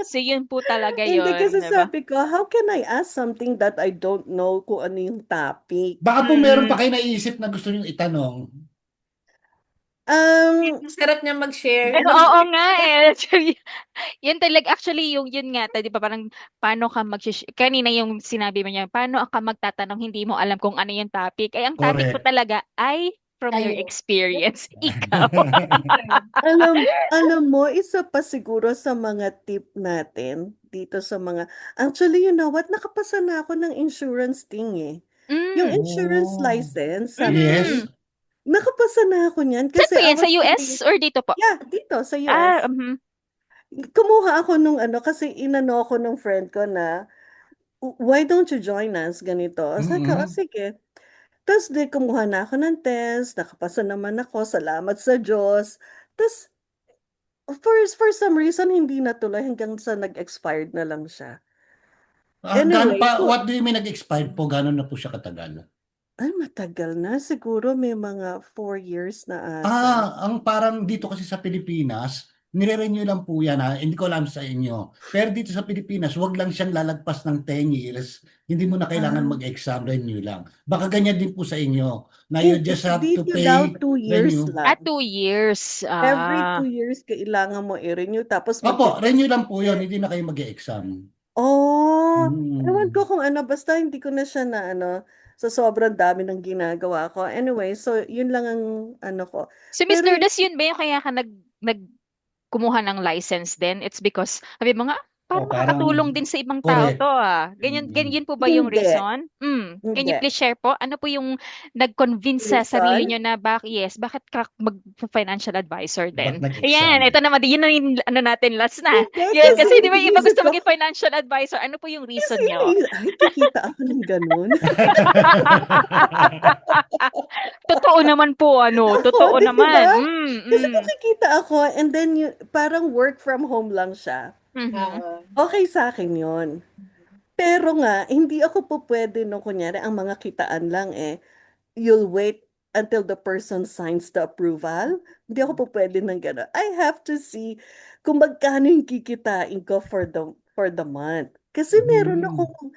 So, yun po talaga Hindi yun, kasi di ba? sabi ko, how can I ask something that I don't know kung ano yung topic? Baka po meron pa Mm-mm. kayo naisip na gusto nyo itanong. Um, Ang sarap niya mag-share. Eh, oo nga eh. Yun talaga, actually, yun nga, di ba parang, paano ka kanina yung sinabi mo niya, paano ka magtatanong, hindi mo alam kung ano yung topic. Ay, ang topic po Correct. talaga ay from your Kayo. experience. Ikaw. alam mo, isa pa siguro sa mga tip natin dito sa actually, you know what, nakapasa na ako ng insurance thing eh. Yung Mm. insurance Oh, license, yes. Mm. nakapasa na ako niyan Saan kasi po I yan? Sa was US really, or dito po? yeah, dito sa Ah, US. mhm. Kumuha ako nung kasi inano ako nung friend ko na, why don't you join us? Ganito. Sabi ko, Mm-mm. sige. Tapos kumuha na ako ng test, nakapasa naman ako, salamat sa Diyos. Tapos, for some reason, hindi natuloy hanggang sa nag-expired na lang siya. Anyway, so, What do you mean nag-expired po? Gano'n na po siya katagal? ay matagal na. Siguro may mga 4 years na ata. Ang parang dito kasi sa Pilipinas, nire-renew lang po yan ha. Hindi ko alam sa inyo. Pero dito sa Pilipinas, wag lang siyang lalagpas ng 10 years. Hindi mo na kailangan Ah, mag-exam, renew lang. Baka ganyan din po sa inyo. Na you just have to dito daw pay, 2 years renew. Ah, lang. 2 years. Every Ah. 2 years, kailangan mo i-renew, tapos Opo, renew magte-test lang po yun. ulit. Hindi na kayo mag-exam. Oh, ewan ko Hmm. kung ano, basta hindi ko na siya na sa sobrang dami ng ginagawa ko. Anyway, so yun lang ang ko. So, Miss Pero Lourdes, yun ba yung kaya ka nag kumuha ng license din? It's because, sabi mo nga, O para parang, makakatulong din sa ibang tao correct. to ah. Ganyan, Mm-mm. ganyan po ba yung hindi, reason? Can you hindi. please share po? Ano po yung nag-convince sa sarili Reason? nyo na bakit ka mag-financial advisor Ba't din? nag-exam? Ayan, ito naman, yun na yung ano natin last na. Hindi, Yan, kasi kasi di ba yung iba iniisip gusto ko, maging financial advisor? Ano po yung kasi reason nyo? ay, kikita ako ng ganun. Totoo naman po, ano, Oo, totoo di naman. ba? Kasi Mm. kung kikita ako, and then parang work from home lang siya. Mhm. Okay sa akin yun. Pero nga, hindi ako po pwede nung kunyari, ang mga kitaan lang you'll wait until the person signs the approval. Hindi ako po pwede ng gano'n. I have to see kung magkano yung kikitain ko for the month. Kasi meron Mm. akong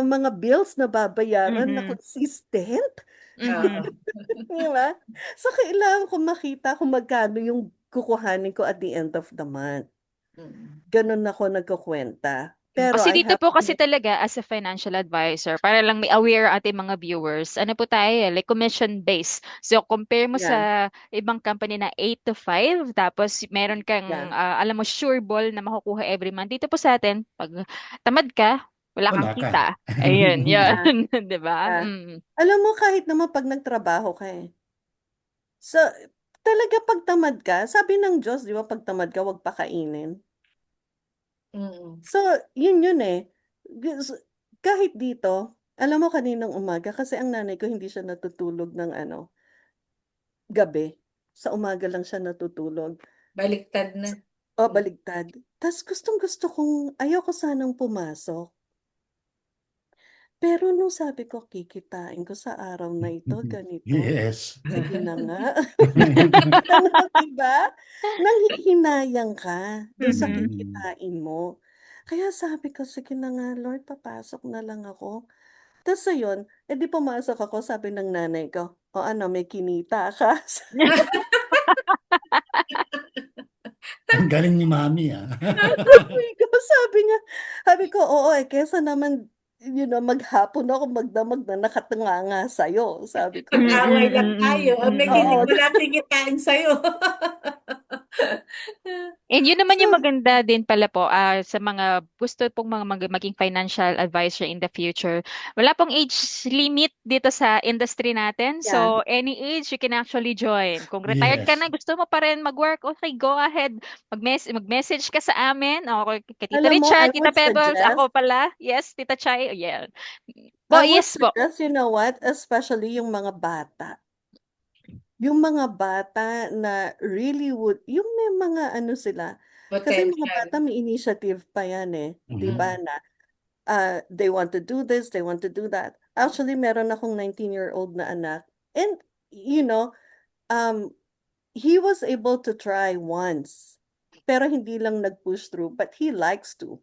mga bills na babayaran na Mhm. consistent. Oo. Mhm. Di ba? So, kailangan ko makita kung magkano yung kukuhanin ko at the end of the month. Mm. Ganun ako nagkukwenta. Pero Kasi I dito have po to kasi talaga as a financial advisor, para lang may aware ating mga viewers, ano po tayo, like commission based. So compare mo yeah, sa ibang company na 8 to 5, tapos meron yeah, kang, alam mo, sure ball na makukuha every month. Dito po sa atin, pag tamad ka, wala kang Wala ka. kita. Ayun, yun. yeah, 'Di ba? yeah. Mm. Alam mo, kahit naman pag nagtrabaho ka So, talaga pag tamad ka, sabi ng Diyos, di ba, pag tamad ka, huwag pakainin. Mm. So, yun eh. Gus- Kahit dito, alam mo kaninang umaga, kasi ang nanay ko hindi siya natutulog ng gabi. Sa umaga lang siya natutulog. Baliktad na. O, baligtad. Tas gustong-gusto kong, ayoko sanang pumasok. Pero nung sabi ko, kikitain ko sa araw na ito, ganito. Yes. Sige na nga. Ano, diba? Nanghihinayang ka dun sa Mhm. Mm. kikitain mo. Kaya sabi ko, sige na nga, Lord, papasok na lang ako. Tapos ayun, edi pumasok ako, sabi ng nanay ko, o ano, may kinita ka? Ang galing ni Mami, ah. Sabi ko, oo eh, kesa naman, maghapon ako magdamag na nakatunganga sa'yo. Sabi ko, Mm, Pag-away lang tayo. mm, May mm. oo. wala kikitain sa'yo. And yun naman yung So, maganda din pala po, sa mga gusto pong maging financial advisor in the future. Wala pong age limit dito sa industry natin. yeah. So, any age you can actually join. Kung retired ka Yes. na, gusto mo pa rin mag-work, okay, go ahead. Mag-message ka sa amin. O, kay Tita Alam mo, I Richard, Tita would Pebbles, suggest, ako pala. Yes, Tita Chai. Yeah. Po, yes po. you know what, especially yung mga bata. Yung mga bata na really yung may mga ano sila, kasi yung mga bata Potential. may initiative pa yan eh, 'di ba Mhm. na they want to do this, they want to do that. Actually, meron akong 19-year-old na anak and you know, um, he was able to try once, pero hindi lang nag-push through, but he likes to,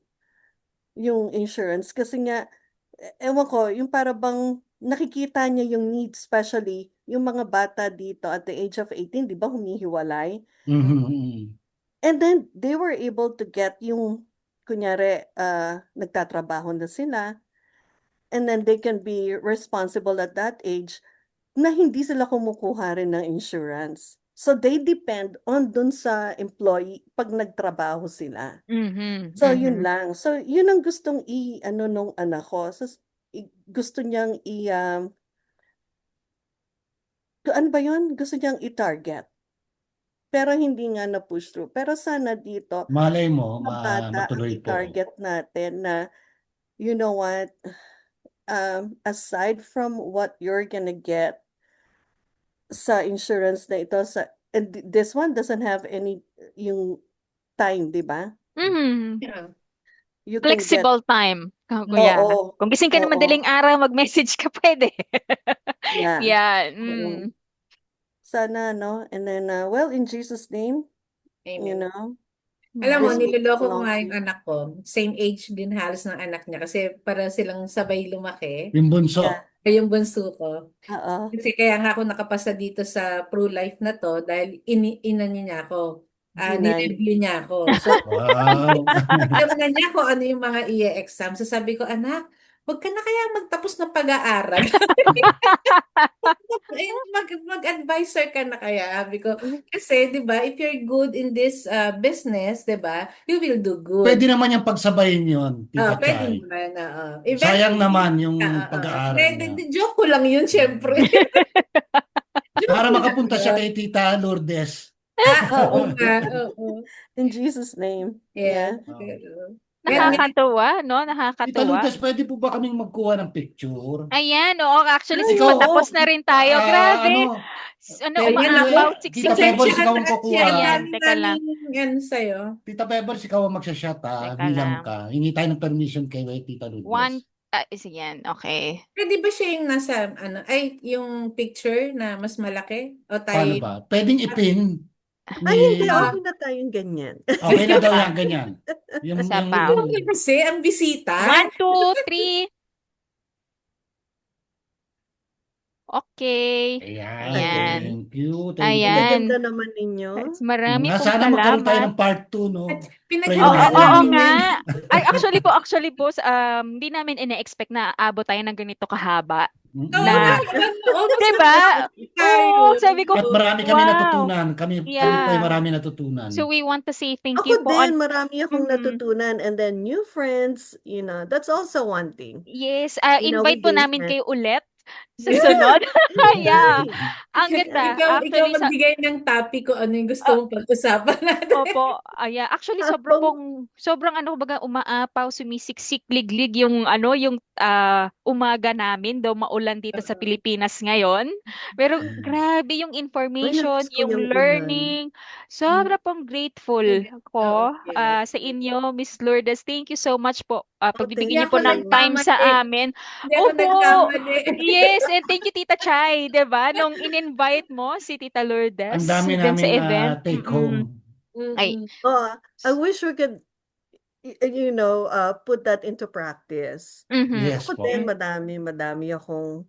yung insurance kasi nga ewan ko, yung para bang nakikita niya yung needs, especially yung mga bata dito at the age of 18, 'di ba humihiwalay? Mhm, mm. And then they were able to get yung kunyari, nagtatrabaho na sila and then they can be responsible at that age na hindi sila kumukuha rin ng insurance. So they depend on dun sa employee 'pag nagtrabaho sila. Mhm, So yun mhm. lang. So yun ang gustong i-ano nung anak ko. Gusto niyang ano ba yun? Gusto niyang i-target. Pero hindi nga na-push through. Pero sana dito, Malay mo, mga bata ang matuloy po. i-target natin na, you know what, aside from what you're gonna get sa insurance na ito, and this one doesn't have any, yung time, di ba? Mhm. Yeah. You can get, Flexible time, kuya. oo, Kung gising ka na oo, madaling araw, mag-message ka, pwede. yeah, Yeah. oo. Mm. Sana, no? And then, well, in Jesus' name, you Amen. know, Alam mo, this Mm. will niloloko ko belong nga to yung you. anak ko. Same age din halos ng anak niya kasi para silang sabay lumaki. Yung Yeah, bunso. Ay, yung bunso ko. oo, Kasi kaya nga ako nakapasa dito sa pro-life na to dahil inano niya ako. G9. Nireview niya ako. So, Wow. alam na niya kung ano yung mga i-exam. So sabi ko, anak, wag ka na kaya magtapos ng pag-aaral. Mag-advisor ka na kaya, sabi ko. Kasi, di ba, if you're good in this business, di ba, you will do Pwede good. naman yung pagsabayin yon, Tita Pwede Chay. naman, oo. Sayang Eventually, naman yung oo. pag-aaral niya. Joke ko lang yun, syempre. Joke Para ko lang makapunta siya yun. kay Tita Lourdes. Oo Oo, nga, oo. in Jesus' name. Yeah. Yeah. Oh. Pero, yan nga. Nakakatuwa, no? Tita Nakakatuwa. Lourdes, pwede po ba kaming magkuha ng picture? Ayan, oo. Actually, Ay, since Ikaw, patapos oo. na rin tayo, grabe. ano, Ano, Pebbles, Ayan ako. about Tita 60 Pebbles, minutes. Pasensyahan ikaw na ang kasi ang kukuha. Ayan, teka lang. dami-daming yan sa'yo. Tita Pebbles, ikaw ang magsashot, Teka bilang lang. ka. Hingi tayo ng permission kay Tita One, Lourdes. sige yan. Okay. Pwede ba siya yung nasa, yung picture na mas malaki? O tayo, Paano ba? Pwedeng ipin. Ay, hindi. Ni, Ah, Okay na tayong ganyan. okay na daw yan, ganyan. Isa pa. kasi ang bisita. 1, 2, 3. Okay. Ayan, Ayan. thank you, thank Ang you. Ayan. gaganda naman ninyo. Marami Nga, pong sana magkaroon tayo salamat. ng part 2, no? At Oo, pinaghandaan Pre-wedding. oo namin nga. yan. Ay, actually po, hindi namin ina-expect na aabot tayo ng ganito kahaba. Oo Na, nga naman, oo, mas diba? tayo. Oo, sabi ko, At marami kami wow. natutunan. Kami po ay Yeah. marami natutunan. So we want to say thank Ako you po din, marami akong Mhm. natutunan. And then new friends, that's also one thing. Yes, We invite po gain namin friends. kayo ulit sa sunod. Yeah. Yay! Ang ganda. Ikaw Actually, magbigay ng topic kung ano yung gusto ah, mong pag-usapan natin. opo, actually Ako, sobrang kumbaga umaapaw, sumisiksik, liglig yung yung umaga namin, daw maulan dito sa Pilipinas ngayon. Pero grabe yung uy, information, namiss ko yung yung ulan. learning. Sobra pong grateful Oo, ko okay. sa inyo, Miss Lourdes. Thank you so much po. Oh, Hindi Pagbibigyan niyo thank po ako ng you. time sa nagkamali. amin. Hindi ako Opo. nagkamali. Yes, and thank you Tita Chay, 'di ba? Nung in-invite mo si Tita Ang Lourdes dami dun sa naming event. take home. Ay, Mm-mm. Oh, I wish we could, put that into practice. mhm. Yes Ako po. din, madami akong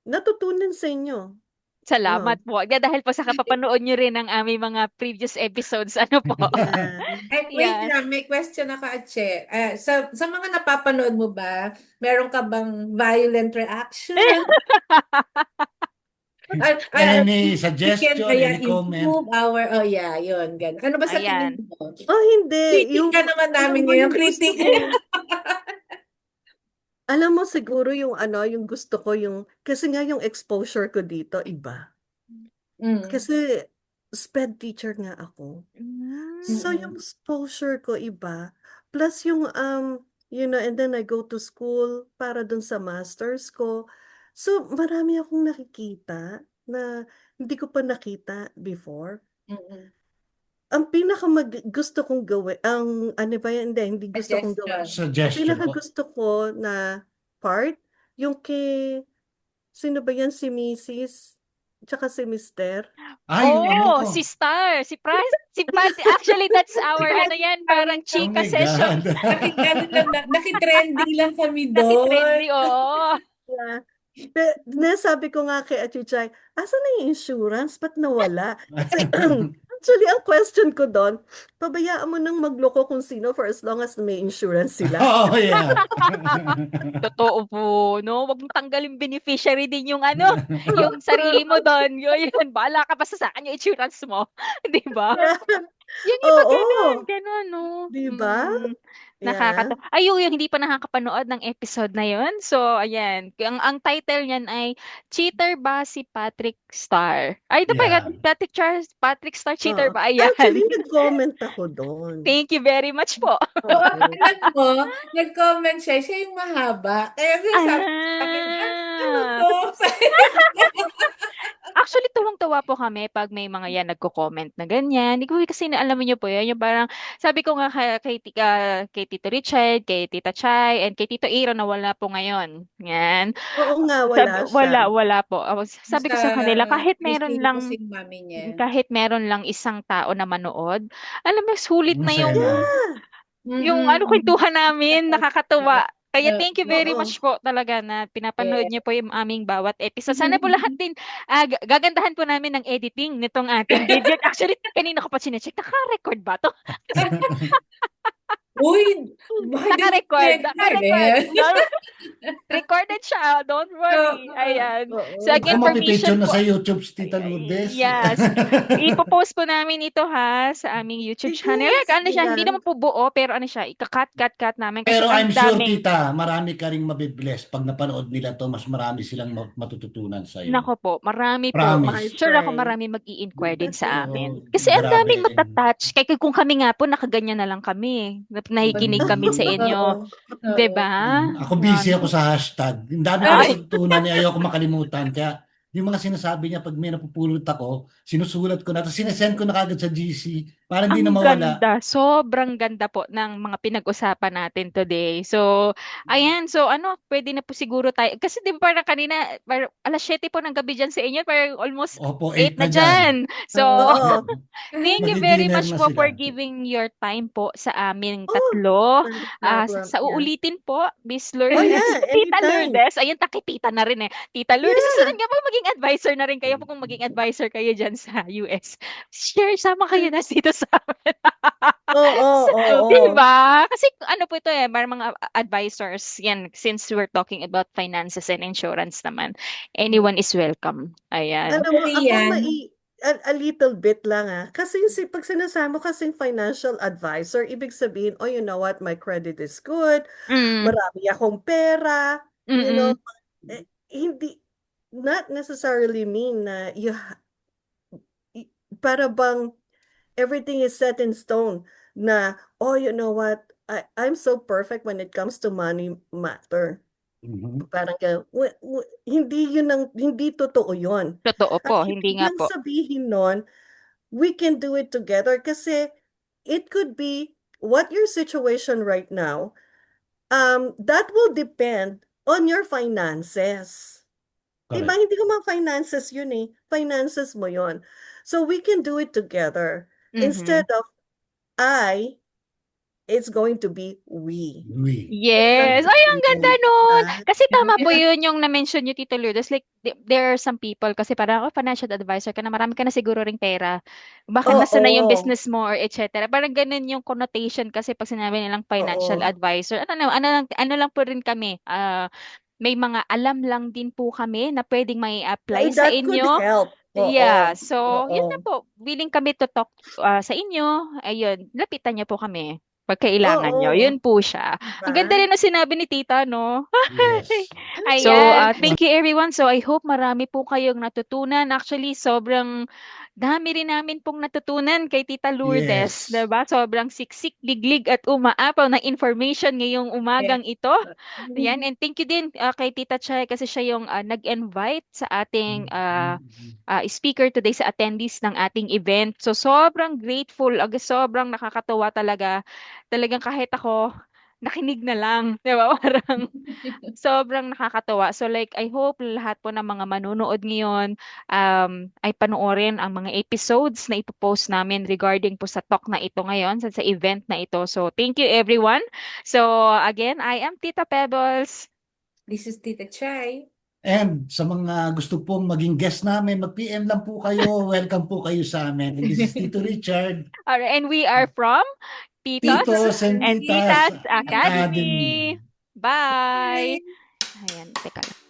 natutunan sa inyo. Salamat po. Dahil po sa kapapanood nyo rin ng aming mga previous episodes, ano po. Yeah. Ay, wait Yeah. lang, may question ako, Ache. Sa mga napapanood mo ba, meron ka bang violent reaction? Any We can suggestion, any comment? improve our, yeah, yun, gan. Ano ba sa tingin Ayan. mo? Oh, hindi. Critic ka naman Alam namin mo, ngayon, yung gusto critic. ko, alam mo siguro yung gusto ko, kasi nga yung exposure ko dito, iba. Mm. Kasi, SPED teacher nga ako. So, Mm. yung exposure ko iba. Plus yung, and then I go to school para dun sa masters ko. So, marami akong nakikita na hindi ko pa nakita before. Mm-mm. Ang gusto kong gawin, ano ba yan? Hindi gusto kong gawin. Suggestion. Suggestion po. Gusto ko na part, yung sino ba yan? Si Mrs. Tsaka si Mister. Ay, yung ano ko. Si Star, si Pat. Actually, that's our, parang Oh chika my session. God. Nakitrending lang kami doon. Nakitrendy, oo. Yeah. Nasabi ko nga kay Achuchay, asan na yung insurance? Ba't nawala? Kasi, actually, ang question ko doon, pabayaan mo nang magloko kung sino for as long as may insurance sila. Oh, yeah. Totoo po, no? Wag mong tanggalin beneficiary din yung yung sarili mo doon. Yun, bahala ka pa sa akin yung insurance mo. 'Di ba? Yung iba Oo, ganun, no? di ba? Yeah. Nakakatawa. Yung hindi pa nakakapanood ng episode na yun. So, ayan. Ang title niyan ay Cheater ba si Patrick Star? Ay, ito pa, Yeah. Patrick Star, cheater Oo. ba? Ayan. Actually, nag-comment ako doon. Thank you very much po. Oo, alam mo, nag-comment siya yung mahaba. Kaya sabi sa akin, ano Ah. to? Actually, tuwang-tuwa po kami pag may mga yan nagko-comment na ganyan. Hindi ko kasi alam niyo po yan, yung parang sabi ko nga kay Tito Richard, kay Tita Chay, and kay Tito Aaron na wala po ngayon. Yan. Oo nga, wala siya. Wala po. Sabi ko sa kanila, kahit meron Christine lang kasi yung mami niya. isang tao na manood, alam mo, sulit na Masaya yung na. yung kwentuhan namin, nakakatuwa. Kaya thank you very Oo. much po talaga na pinapanood niyo po yung aming bawat episode. Mm-hmm. Sana po lahat din, gagandahan po namin ng editing nitong ating video. Actually, kanina ko pa sinecheck, naka-record ba to? Uy, bakit Naka-record. No, recorded siya, don't worry. Oo. Ayan. Oo. So again, Ako mapipicture permission na po. sa YouTube si Tita Lourdes. Yes. Ipopost po namin ito sa aming YouTube Sige, channel. sige Siya, lang. hindi naman po buo, pero siya, ika-cut namin kasi Pero ang I'm sure, daming. Tita, marami ka ring mabibless. Pag napanood nila to, mas marami silang matututunan sa iyo. Nako po, marami po. Promise. Sure ako Pray. marami mag-i-inquire din sa amin. Oo, Kasi ang grabe. daming matatouch. Kaya kung kami nga po, nakaganyan na lang kami. Nakikinig kami sa inyo. Oo. 'Di ba? Ako busy Yan. ako sa hashtag. Ang dami ko Ay. natutunan niya, ayoko makalimutan. Kaya yung mga sinasabi niya pag may napupulot ako, sinusulat ko na, tapos sinesend ko na kagad sa GC. Para hindi na Ang mawala. ganda, sobrang ganda po ng mga pinag-usapan natin today. So, ayan, so ano, pwede na po siguro tayo. Kasi di ba parang kanina, parang alas 7 po ng gabi dyan sa inyo, parang almost Opo, 8 8 na na dyan. dyan. So, Oo. thank you very Magdi-dinner much na po for sila. giving your time po sa aming Oh, tatlo. not a Sa, problem. sa Yeah. uulitin po, Miss Oh, Lourdes, yeah, Tita anytime. Lourdes, ayun, takipita na rin eh. Tita Lourdes, susunod Yeah. nga po maging advisor na rin kayo po kung maging advisor kayo dyan sa US. Share, sama kayo na dito sa amin. Oo, Di oo. ba? Kasi ano po ito eh, may mga advisors, yan, since we're talking about finances and insurance naman, anyone is welcome. Ayan. Alam mo, Actually ako yan, a little bit lang kasi pag sinasama kasing financial advisor, ibig sabihin, oh, you know what, my credit is good, Mm, marami akong pera, you know, mm-mm. hindi, not necessarily mean na y- para bang everything is set in stone na, oh, you know what, I'm so perfect when it comes to money matter. Mhm. Parang hindi yun hindi totoo yun. Totoo Ang po, hindi ibig nga lang po. sabihin nun, we can do it together kasi it could be what your situation right now, that will depend on your finances. Diba? Correct. Hindi ko mga finances yun eh. Finances mo yun. So we can do it together. Mhm. Instead of I, it's going to be we. We. Yes. Ay, ang ganda Diba? nun. Kasi tama po yeah, yun yung na-mention nyo, Tito Lourdes. Like, there are some people, kasi parang, oh, financial advisor ka na, marami ka na siguro ring pera. Baka nasa na yung Oo. business mo or etc. Parang ganun yung connotation kasi pag sinabi nilang financial Oo. advisor. Ano lang po rin kami. May mga alam lang din po kami na pwedeng may apply sa That could inyo. help. Yeah, Oo. so yun na Oo. po. Willing kami to talk sa inyo. Ayun, lapitan niyo po kami pag kailangan niyo. Oo. Yun po siya. Ang ganda Diba? rin ng sinabi ni Tita, no? Yes. So, Ayan. thank you everyone. So, I hope marami po kayong natutunan. Actually, sobrang dami rin namin pong natutunan kay Tita Lourdes, Yes. 'di ba? Sobrang siksik, liglig at umaapaw ng information ngayong yeah. umagang ito. Yan, and thank you din kay Tita Chay kasi siya yung nag-invite sa ating Mhm. speaker today sa attendees ng ating event. So sobrang grateful, sobrang nakakatuwa talaga. Talagang kahit ako nakinig na lang, 'di ba? Parang sobrang nakakatuwa. So like I hope lahat po ng mga manunood ngayon ay panoorin ang mga episodes na ipopost namin regarding po sa talk na ito ngayon, sa event na ito. So thank you everyone. So again, I am Tita Pebbles. This is Tita Chai. And sa mga gusto pong maging guest namin, mag-PM lang po kayo. Welcome po kayo sa amin. And this is Tito Richard, Alright, and we are from Titos Titos and Titas and Titas Titas Academy. Academy. Academy. Bye! Bye. Ayan, teka lang.